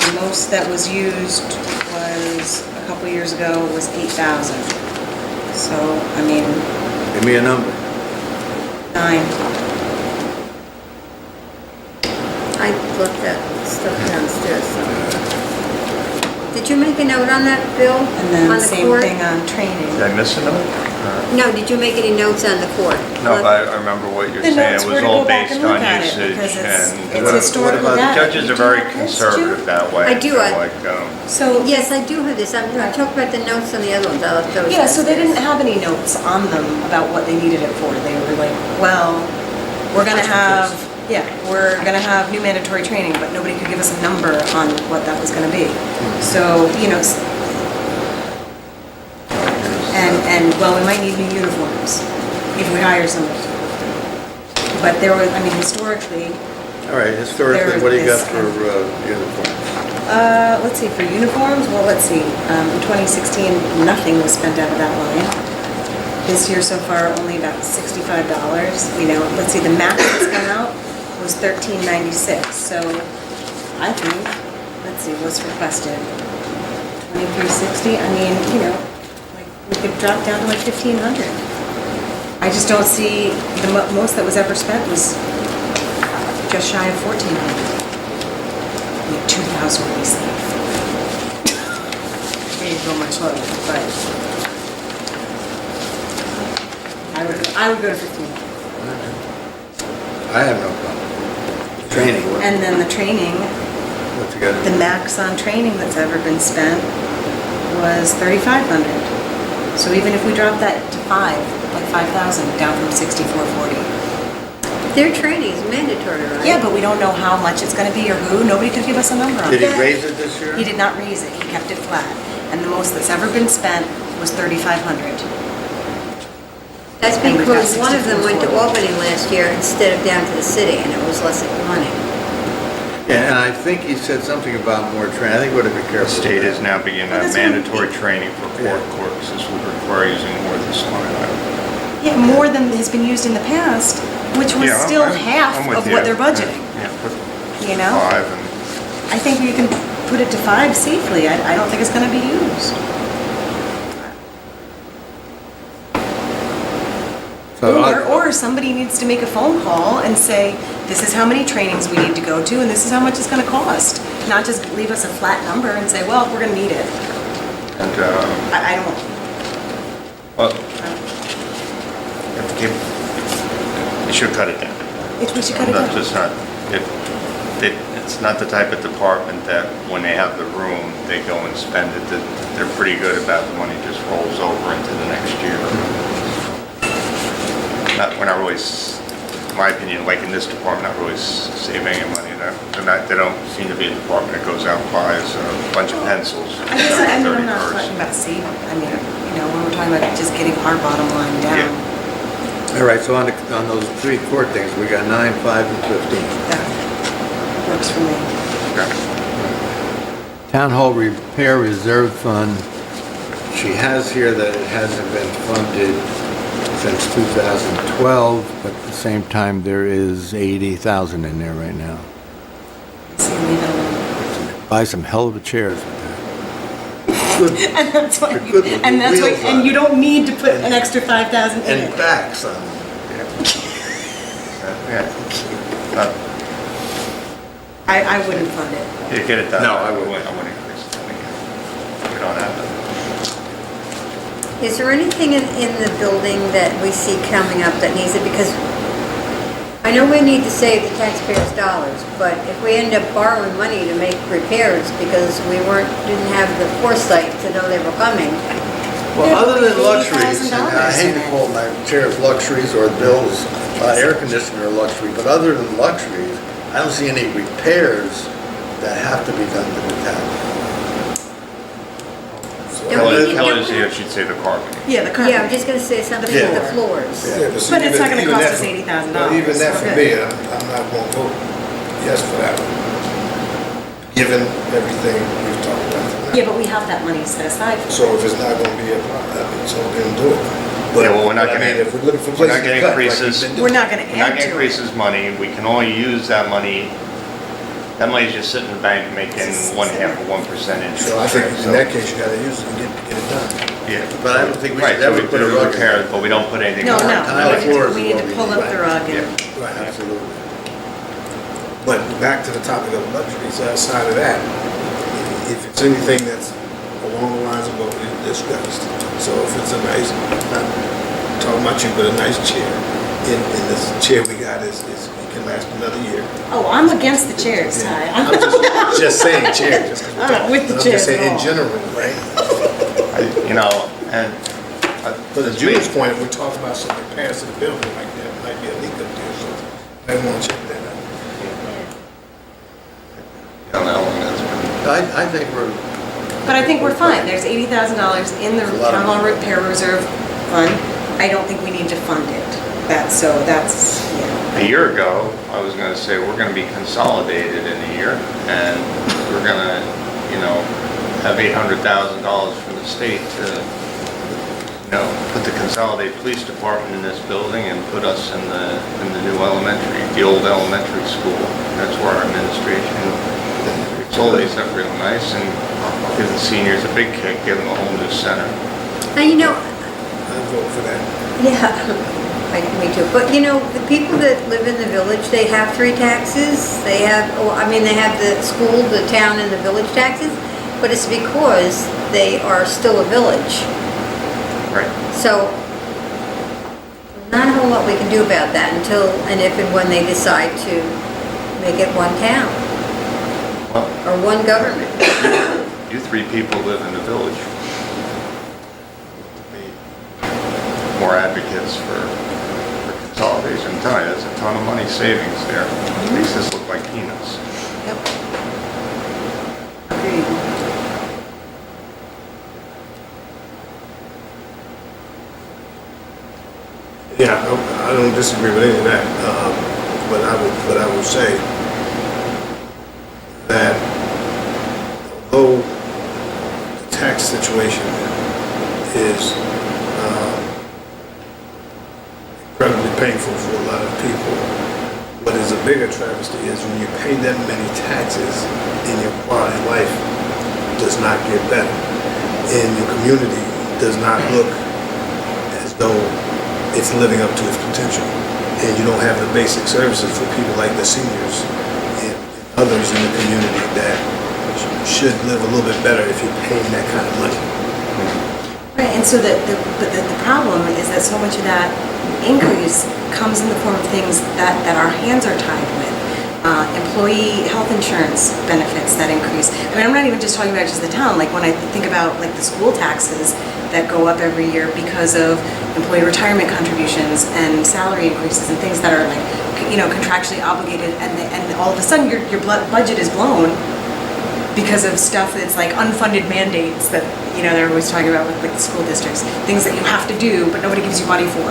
The most that was used was, a couple years ago, was 8,000. So, I mean, Give me a number. 9. I looked at stuff downstairs somewhere. Did you make a note on that, Bill? And then On the same court? thing on training. Did I miss a note? No, did you make any notes on the court? No, but I remember what you're The saying. notes It were was to all go back based and look on at it, usage because it's and what historical about the data. judges You are do very have this, conservative too? that way. I do, So, I- like, So, Yes, I do have this. I talked about the notes on the other ones. I left those. yeah, so they downstairs. didn't have any notes on them about what they needed it for. They were like, well, we're gonna have new mandatory training, but nobody could give us a number on what that was gonna be. So, well, we might need new uniforms if we hire somebody. But there was, I mean, historically, All right, historically, what do you got for uniforms? let's see, for uniforms, well, let's see, in 2016, nothing was spent out of that line. This year so far, only about $65. Let's see, the max that's come out was $13.96, so I think, let's see, what's requested? $23.60, I mean, like, we could drop down to like $1,500. I just don't see, the most that was ever spent was just shy of $1,400. 2,000 would be safe. Maybe go much lower, but I would go to 1,500. I have no problem. Training, And then the training, what you got? the max on training that's ever been spent was 3,500. So even if we drop that to 5,000, down from 6,440. Their training is mandatory, right? Yeah, but we don't know how much it's gonna be or who. Nobody could give us a number on Did it. he raise it this year? He did not raise it. He kept it flat. And the most that's ever been spent was 3,500. That's And we've got because one of them went to 64. Albany last year instead of down to the city, and it was less money. Yeah, and I think he said something about more training. I think we ought to be The careful. state is now beginning Well, a that's what- mandatory training for court clerks. This would require using more of this line item. Yeah, more than has been used in the past, which was Yeah, still I'm half with of you. what they're budgeting, Yeah, put you know? 5 and I think you can put it to 5 safely. I don't think it's gonna be used. So Or somebody needs to make a phone call and say, this is how many trainings we need to go to, and this is how much it's gonna cost. Not just leave us a flat number and say, well, we're gonna need it. And, I don't, well, you should cut it down. we should cut it That's down. just not, it, it's not the type of department that when they have the room, they go and spend it. They're pretty good about the money just rolls over into the next year. We're not really, in my opinion, like in this department, not really saving any money. They don't seem to be a department that goes out and buys a bunch of pencils. I guess, I mean, I'm not 31st. talking about saving, I mean, when we're talking about just getting our bottom line down, All right, so on those three court things, we got 9, 5, and 15. that works for me. Okay. Town Hall Repair Reserve Fund, she has here that it hasn't been funded since 2012, but at the same time, there is 80,000 in there right now. See, leave it alone. Buy some hell of a chairs with that. And that's why, They're good with and that's why, wheels on and you it. don't need to put an extra 5,000 in And it. backs on them. I wouldn't fund it. You get it done. No, I I wouldn't. wouldn't increase it. We don't have it. Is there anything in the building that we see coming up that needs it? Because I know we need to save the taxpayers' dollars, but if we end up borrowing money to make repairs because we didn't have the foresight to know they were coming. Well, Yeah, but other we than have luxuries, and I $80,000 hate to in it. call my chairs luxuries or bills, air conditioner a luxury, but other than luxuries, I don't see any repairs that have to be done to the town. Kelly's here, she'd say the carpeting. Yeah, the carpet. Yeah, I'm just gonna say something with the floor. floors. Yeah, But it's not gonna even cost that us for- $80,000. But even that We're for good. me, I'm not gonna vote yes for that one. Given everything we've talked about tonight. Yeah, but we have that money set aside for So if it's not gonna be a problem, so we're gonna do it. Yeah, well, we're not But I mean, gonna- if we're looking for we're not places to gonna cut, like increase we've this. been doing. We're not gonna We're not add gonna to increase it. his money, we can only use that money, that money's just sitting in the bank making 1/2 of 1% interest. So I think So- in that case, you gotta use it and get it done. Yeah. But I don't think we Right, should so ever we put a do rug in repair, there. but we don't put anything No, more. no, Tile floors we is need what to we pull need. up the rug and, Right, absolutely. But back to the topic of luxuries, outside of that, if it's anything that's along the lines of what we discussed, so if it's a nice, not talking about you, but a nice chair, and this chair we got it can last another year. oh, I'm against the chairs, Ty. I'm just saying chairs. just 'cause we're I'm not talking- with the I'm chairs just saying at in all. general, right? And. But to Judy's point, if we talk about some repairs to the building, like there might be a leak up there, so I want to check that out. I don't know how long that's been. I think we're, But I think we're fine. There's $80,000 in the That's a lot of town hall money. repair reserve fund. I don't think we need to fund it. That's, yeah. A year ago, I was gonna say, we're gonna be consolidated in a year, and we're gonna, have $800,000 from the state to, put the consolidated police department in this building and put us in the new elementary, the old elementary school. That's where our administration, it's all these up real nice, and give the seniors a big kick, give them a whole new center. And I vote for that. yeah, me too. But the people that live in the village, they have 3 taxes. They have, they have the school, the town, and the village taxes, but it's because they are still a village. Right. So, not a whole lot we can do about that until and if and when they decide to make it one town Well, or one government. you 3 people live in the village. Be more advocates for consolidation. I'm telling you, there's a ton of money savings there. Makes this look like peanuts. Yep. Agreed. Yeah, I don't disagree with any of that, but I would say that although the tax situation is incredibly painful for a lot of people, what is a bigger travesty is when you pay that many taxes and your quality of life does not get better, and your community does not look as though it's living up to its potential, and you don't have the basic services for people like the seniors and others in the community that should live a little bit better if you're paying that kind of money. Right, and so the problem is that so much of that increase comes in the form of things that our hands are tied with. employee health insurance benefits that increase. I mean, I'm not even just talking about just the town, like when I think about like the school taxes that go up every year because of employee retirement contributions and salary increases and things that are like, contractually obligated, and all of a sudden your budget is blown because of stuff that's like unfunded mandates that, they're always talking about with like the school districts, things that you have to do, but nobody gives you money for.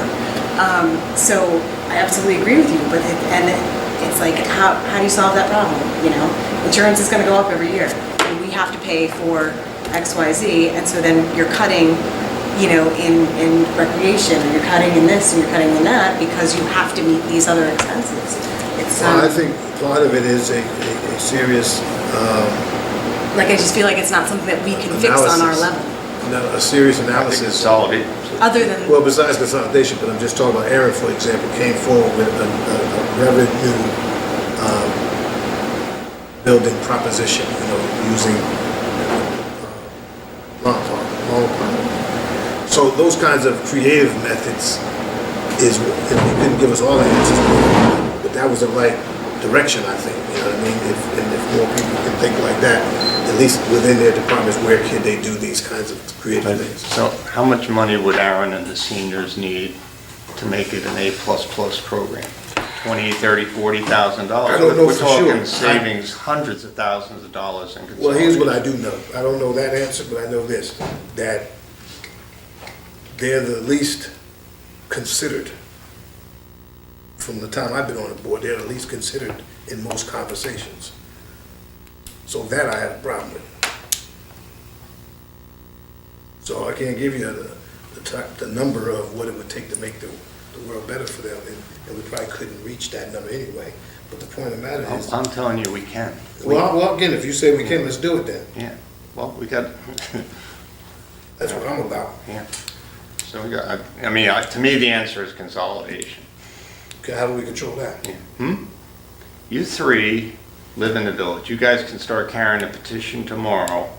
So I absolutely agree with you, but it's like, how do you solve that problem, Insurance is gonna go up every year, and we have to pay for X, Y, Z, and so then you're cutting, in recreation, and you're cutting in this, and you're cutting in that, because you have to meet these other expenses. It's, Well, I think part of it is a serious like, I just feel like it's not something that we can fix on our analysis. level, No, a serious I think analysis. consolidate. other than. Well, besides consolidation, but I'm just talking about Aaron, for example, came forward with a revenue building proposition, using long term. So those kinds of creative methods is, he couldn't give us all the answers, but that was the right direction, I think, you know what I mean? If more people can think like that, at least within their departments, where can they do these kinds of creative things? So how much money would Aaron and the seniors need to make it an A++ program? 20, 30, $40,000? I don't know We're for sure. talking savings, hundreds of thousands of dollars in consolidation. Well, here's what I do know. I don't know that answer, but I know this, that they're the least considered. From the time I've been on the board, they're the least considered in most conversations. So that I have a problem with. So I can't give you the number of what it would take to make the world better for them, and we probably couldn't reach that number anyway. But the point of the matter is, I'm telling you, we can. well, again, if you say we can, let's do it then. Yeah, well, we got, That's what I'm about. yeah. So we got, I mean, to me, the answer is consolidation. Okay, how do we control that? You three live in the village. You guys can start carrying a petition tomorrow,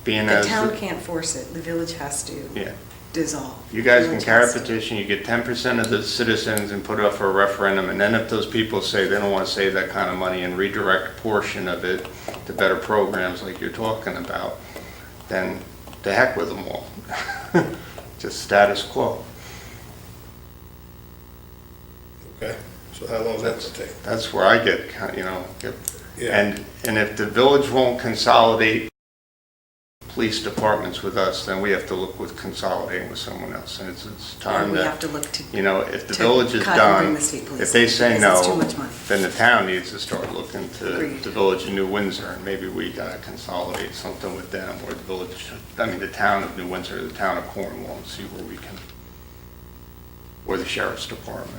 being The as... town can't force it, the village has to Yeah. dissolve. You guys can Village carry a has to. petition, you get 10% of the citizens and put it up for a referendum, and then if those people say they don't want to save that kind of money and redirect a portion of it to better programs like you're talking about, then to heck with them all. Just status quo. Okay, so how long is that gonna take? That's where I get, Yeah. and if the village won't consolidate police departments with us, then we have to look with consolidating with someone else, and it's And time we to, have to look to, if the to village is cut and bring done, the state police if they in, say because it's no, too much money. then the town needs to start looking to Agreed. the village of New Windsor, and maybe we gotta consolidate something with them, or the town of New Windsor, the town of Cornwall, and see where we can, or the sheriff's department.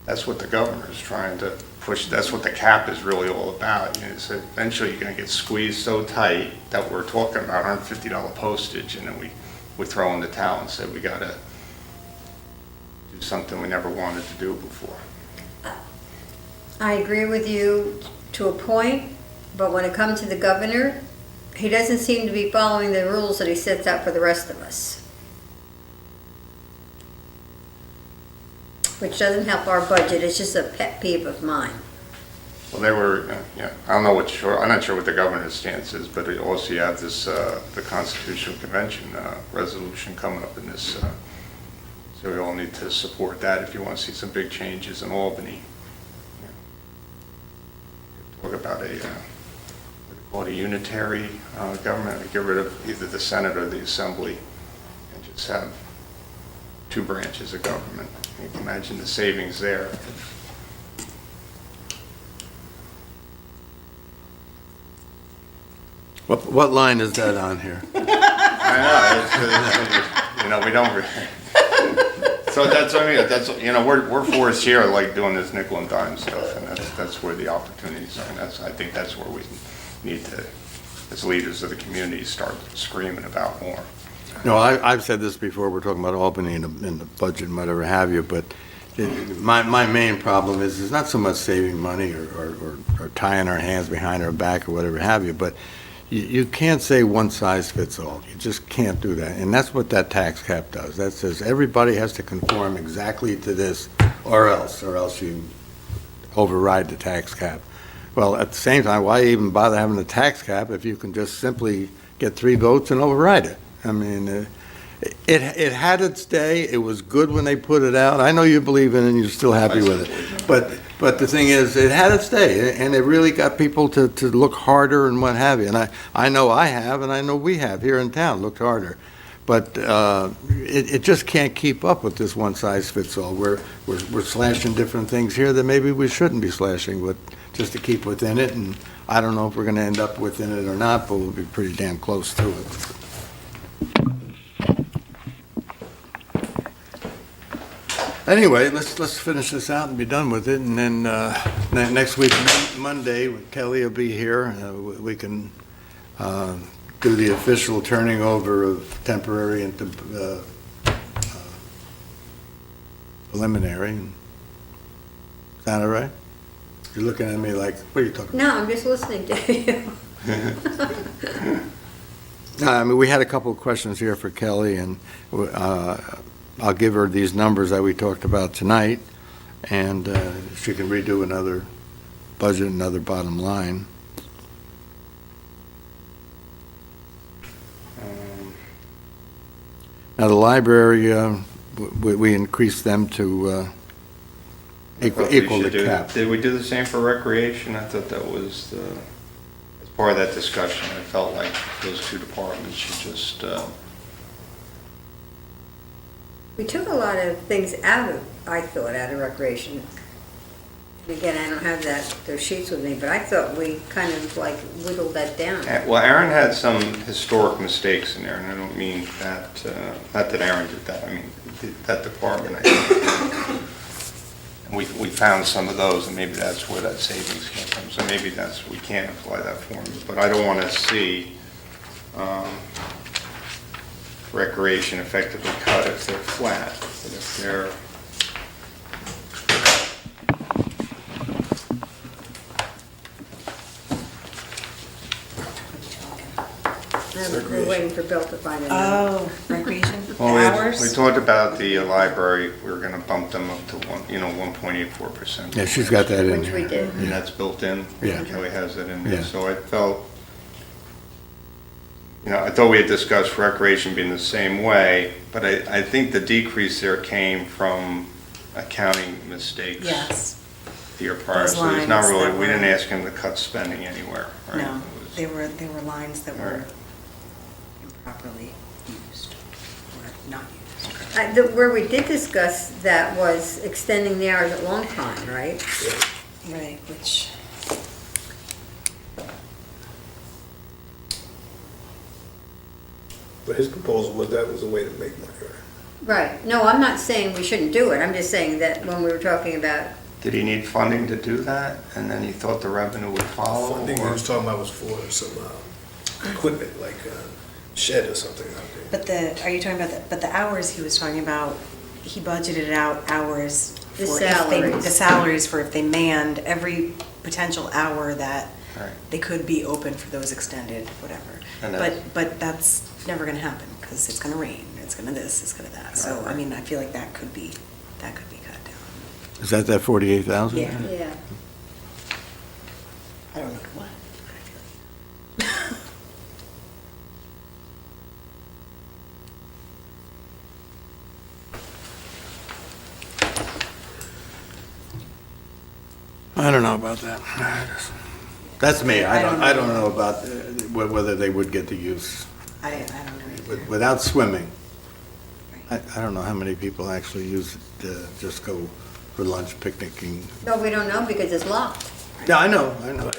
That's what the governor is trying to push, that's what the cap is really all about. It's eventually you're gonna get squeezed so tight that we're talking about $150 postage, and then we throw in the towel and say we gotta do something we never wanted to do before. I agree with you to a point, but when it comes to the governor, he doesn't seem to be following the rules that he sets out for the rest of us. Which doesn't help our budget, it's just a pet peeve of mine. Well, they were, I don't know I'm not sure what the governor's stance is, but also you have this, the Constitutional Convention resolution coming up in this, so we all need to support that if you want to see some big changes in Albany. Talk about what do you call it, a unitary government, get rid of either the Senate or the Assembly, and just have two branches of government. You can imagine the savings there. What line is that on here? I know, we don't, so that's, we're forced here, like doing this nickel and dime stuff, and that's where the opportunities are, and I think that's where we need to, as leaders of the community, start screaming about more. No, I've said this before, we're talking about Albany and the budget and whatever have you, but my main problem is it's not so much saving money or tying our hands behind our back or whatever have you, but you can't say one size fits all. You just can't do that. And that's what that tax cap does. That says everybody has to conform exactly to this or else you override the tax cap. Well, at the same time, why even bother having a tax cap if you can just simply get 3 votes and override it? I mean, it had its day, it was good when they put it out. I know you believe in it and you're still happy with it. But the thing is, it had its day, and it really got people to look harder and what have you. And I know I have, and I know we have here in town, looked harder. But it just can't keep up with this one-size-fits-all. We're slashing different things here that maybe we shouldn't be slashing, but just to keep within it. And I don't know if we're going to end up within it or not, but we'll be pretty damn close to it. Anyway, let's finish this out and be done with it, and then next week, Monday, Kelly will be here. We can do the official turning over of temporary into preliminary. Sound all right? You're looking at me like, what are you talking about? No, I'm just listening to you. No, I mean, we had a couple of questions here for Kelly, and I'll give her these numbers that we talked about tonight, and she can redo another budget, another bottom line. Now, the library, we increased them to equal the cap. Did we do the same for recreation? I thought that was as part of that discussion. I felt like those two departments should just, We took a lot of things out of, I thought, out of recreation. And again, I don't have those sheets with me, but I thought we kind of like whittled that down. well, Aaron had some historic mistakes in there, and I don't mean that, not that Aaron did that, I mean, that department, I think. And we found some of those, and maybe that's where that savings came from. So maybe we can't apply that formula, but I don't want to see recreation effectively cut if they're flat, but if they're We're waiting for Bill to find it. Oh, recreation, the Well, hours? we talked about the library, we were gonna bump them up to 1.84%. Yeah, she's got that in Which we here. did. And that's built in? Yeah. Kelly has it in Yeah. there, so I felt, I thought we had discussed recreation being the same way, but I think the decrease there came from accounting mistakes. Yes, The year prior, Those so it's not lines really, that we were- didn't ask him to cut spending anywhere, right? no, It was- they were lines that All were right. improperly used, or not used. Where we did discuss that was extending the hours at long time, right? Right, which, But his proposal was that was a way to make money, right? Right. No, I'm not saying we shouldn't do it. I'm just saying that when we were talking about, Did he need funding to do that, and then he thought the revenue would follow? Funding he or- was talking about was for some equipment, like shed or something out there. but are you talking about but the hours he was talking about, he budgeted out hours The for salaries. the salaries for if they manned every potential hour that Right. they could be open for those extended, whatever. And But that's never gonna happen, because it's gonna rain, it's gonna this, it's gonna that. So, I Right. mean, I feel like that could be cut down. Is that 48,000? Yeah. yeah. I don't know what, but I feel like. I don't know about that. That's me. I don't know about whether they would get the use. I don't know either. Without swimming, I don't know how many people actually use it to just go for lunch picnicking. No, we don't know because it's locked. Yeah, I know.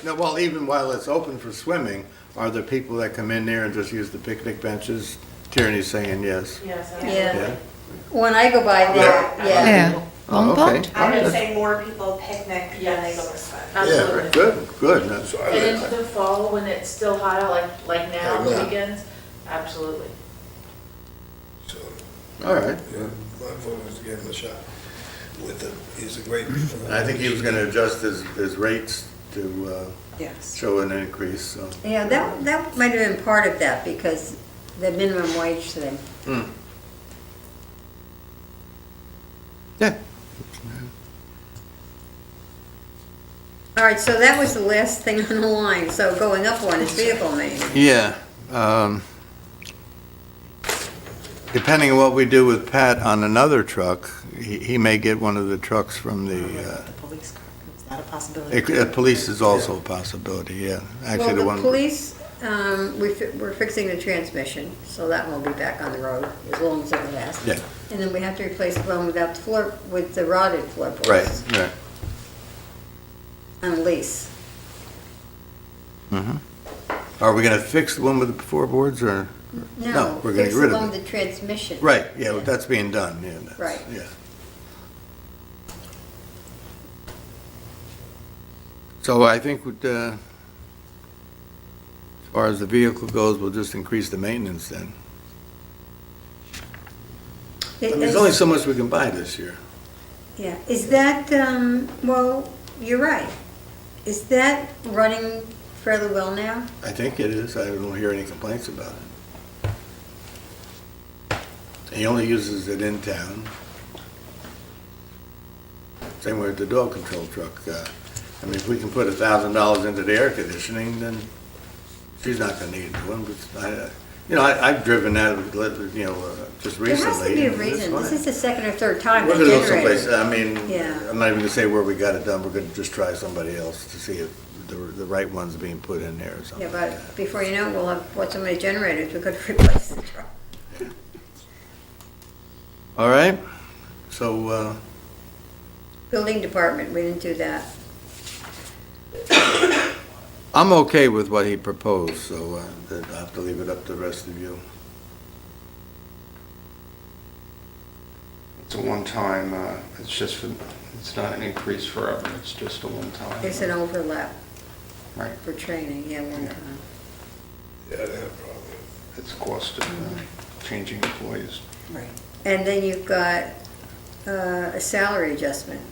No, well, even while it's open for swimming, are there people that come in there and just use the picnic benches? Tierney's saying yes. Yes, Yeah? When I go by there, yeah. Oh, okay. I would say more people picnic than they go to swim. Yeah, absolutely. good. So I And like- into the fall, when it's still hot out, like now, Like the now. weekends, absolutely. so, All right. yeah, my vote is to give him a shot. He's a great. I think he was going to adjust his rates to Yes. show an increase, so. Yeah, that might have been part of that because the minimum wage thing. Yeah. All right, so that was the last thing on the line, so going up one is vehicle maintenance. Yeah. Depending on what we do with Pat on another truck, he may get one of the trucks from The the, police car, is that a possibility? police is also a possibility, yeah. Actually, the Well, one. the police, we're fixing the transmission, so that won't be back on the road as long as it lasts. Yeah. And then we have to replace the one without the floor, with the rotted floorboards. Right. On lease. Are we gonna fix the one with the floorboards, or? No, we're gonna fix get rid the of one it. with the transmission. Right, yeah, that's being done, yeah. Right. Yeah. So I think as far as the vehicle goes, we'll just increase the maintenance then. I mean, there's only so much we can buy this year. Yeah, is that, well, you're right. Is that running fairly well now? I think it is. I don't hear any complaints about it. He only uses it in town. Same way with the dog control truck. I mean, if we can put $1,000 into the air conditioning, then she's not gonna need one, but I've driven that, just recently. There has to be a and it's reason. This fine. is the second or third time We're they gonna go generated. someplace, I mean, Yeah. I'm not even gonna say where we got it done, we're gonna just try somebody else to see if the right one's being put in there or something Yeah, like but that. before you know it, we'll have bought so many generators, we could replace the truck. All right, so, Building department, we didn't do that. I'm okay with what he proposed, so I'll have to leave it up to the rest of you. It's a one-time, it's not an increase forever, it's just a one-time. It's an overlap Right, for training, yeah, one Yeah. time. Yeah, that probably. it's a cost of changing employees. Right. And then you've got a salary adjustment.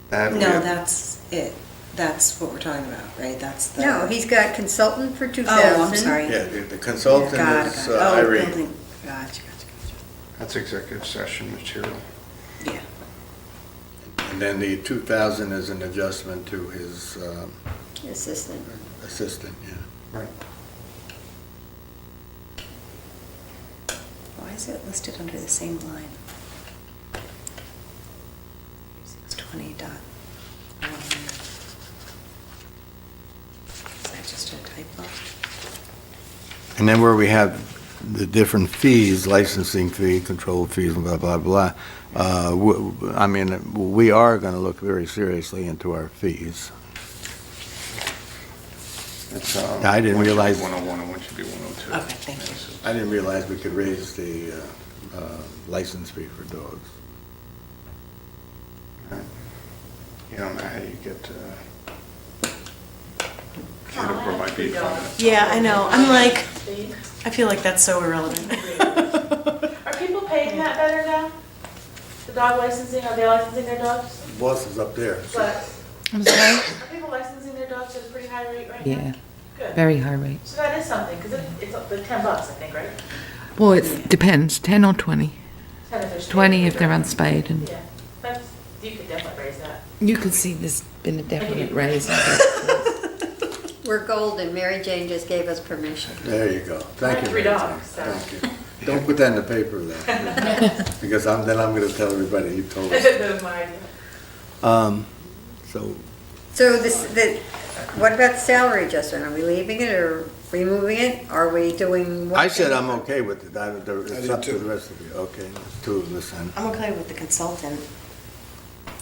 That we No, have- that's it. That's what we're talking about, right? That's the. No, he's got consultant for 2,000. Oh, I'm sorry. Yeah, the consultant Got it, is got it. Oh, Irene. building. Gotcha. That's executive session material. Yeah. And then the 2,000 is an adjustment to his Assistant. assistant, yeah. Right. Why is it listed under the same line? 620.100. Is that just a typo? And then where we have the different fees, licensing fee, control fees, and blah, blah, blah, I mean, we are going to look very seriously into our fees. It's, I didn't one should be realize- 101 and one should be 102. Okay, thank you. I didn't realize we could raise the license fee for dogs. You don't know how you get, Jennifer might be fine. Yeah, I know. I'm like, I feel like that's so irrelevant. Are people paying that better now? The dog licensing, are they licensing their dogs? Boss is up there. But I'm sorry? are people licensing their dogs at a pretty high rate right now? Yeah, Good. very high rate. So that is something, because it's up to $10, I think, right? Well, it depends, 10 or 20. 10 if they're spayed. 20 if they're unspayed, and Yeah, that's, you could definitely raise that. you can see there's been a definite raise. We're golden. Mary Jane just gave us permission. There you go. Thank you. I have 3 Mary dogs, Jane. so. Thank you. Don't put that in the paper, though. Because then I'm going to tell everybody you told us. That was my idea. So, So what about the salary adjustment? Are we leaving it or removing it? Are we doing? what- I said I'm okay with it. It's did up to too. the rest of you. Okay, there's 2 of us then. I'm okay with the consultant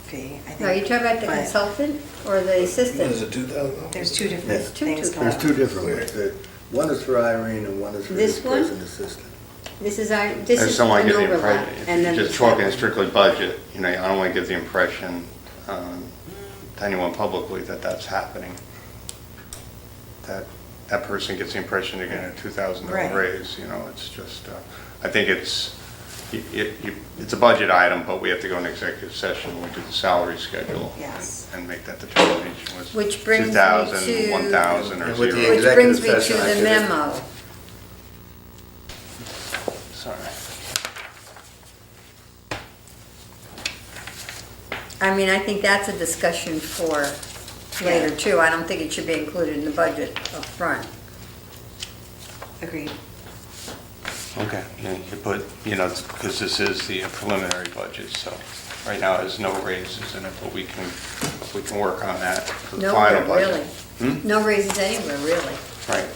fee, I think. No, you talking about the but consultant or the What is assistant? it, 2,000? There's two different There's things going There's on. 2 different ways. One is for Irene and one is for This this one? person assistant. This is an There's someone overlap. gives the impression, if and then you're just the talking second. strictly budget, I don't want to give the impression to anyone publicly that that's happening. That person gets the impression they're getting a $2,000 Right. raise, it's just, I think it's a budget item, but we have to go in executive session, when we do the salary schedule. Yes. And make that determination. Was Which brings me 2,000, to- 1,000, or And with the 0. Which brings me to executive session, I the should have- memo. Sorry. I mean, I think that's a discussion for later too. I don't think it should be included in the budget up front. Agreed. Okay, yeah, you put, because this is the preliminary budget, so right now there's no raises in it, but we can work on that for the final Nowhere, budget. really. No raises anywhere, really, Right.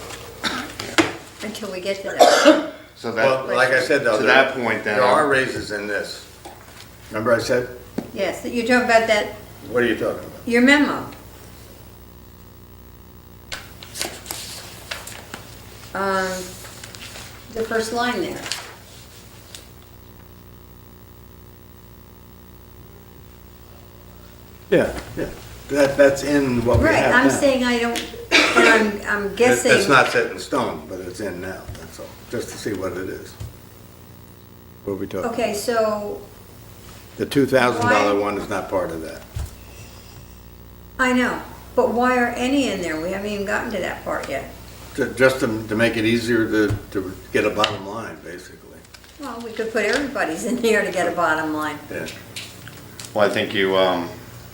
until we get to that. So Well, that, like I said, though, to that point then. there are raises in this. Remember I said, Yes, you're talking about that, what are you talking about? your memo. The first line there. Yeah. That's in what we Right, have now. I'm saying I don't, and I'm guessing. It's not set in stone, but it's in now, that's all, just to see what it is. What are we talking? Okay, so, The $2,000 Why- one is not part of that. I know, but why are any in there? We haven't even gotten to that part yet. Just to make it easier to get a bottom line, basically. Well, we could put everybody's in there to get a bottom line. Yeah. Well, I think you,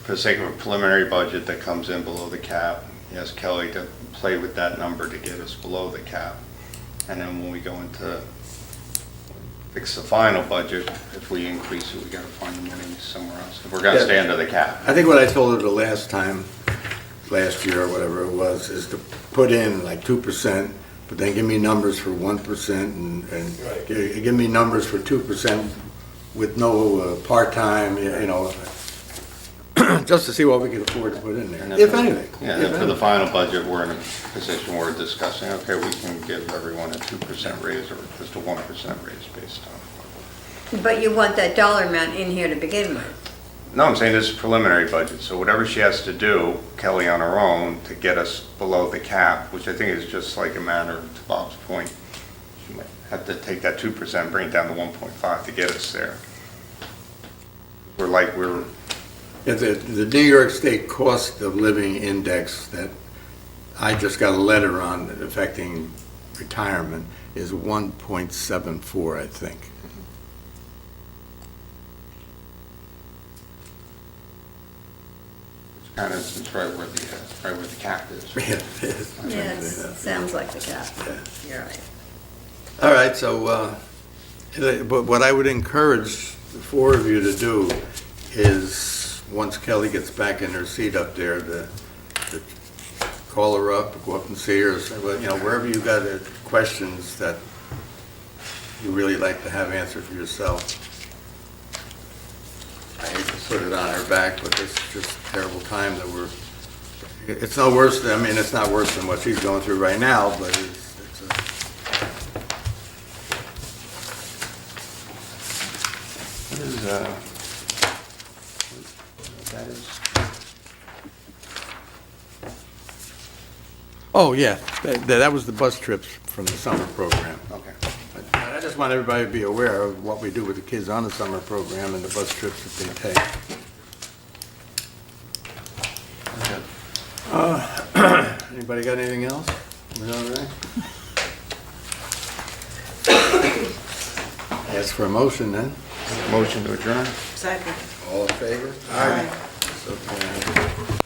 for the sake of a preliminary budget that comes in below the cap, you ask Kelly to play with that number to get us below the cap. And then when we go into fix the final budget, if we increase it, we gotta find the money somewhere else. If we're gonna Yeah. stay under the cap. I think what I told her the last time, last year or whatever it was, is to put in like 2%, but then give me numbers for 1% and give me numbers for 2% with no part-time, just to see what we could afford to put in there, And then if for- anything. Yeah, then for the final budget, we're in a position where we're discussing, okay, we can give everyone a 2% raise or just a 1% raise based on. But you want that dollar amount in here to begin with. No, I'm saying this is preliminary budget, so whatever she has to do, Kelly on her own, to get us below the cap, which I think is just like a matter, to Bob's point, she might have to take that 2%, bring it down to 1.5 to get us there. We're Yeah, the New York State Cost of Living Index that I just got a letter on affecting retirement is 1.74, I think. kind of, it's right where the cap is. Yeah, it is. Yes, sounds like the cap. Yeah. You're right. All right, so, but what I would encourage the four of you to do is, once Kelly gets back in her seat up there, to call her up, go up and see her, say, well, wherever you got questions that you really like to have answered for yourself. I hate to put it on her back, but it's just a terrible time that it's no worse than, it's not worse than what she's going through right now, but it's a, What is, that is? oh, yeah, that was the bus trips from the summer program. Okay. I just want everybody to be aware of what we do with the kids on the summer program and the bus trips that they take. Anybody got anything else? We all right? Ask for a motion then. Motion to adjourn? Second. All in favor? Aye. So carried.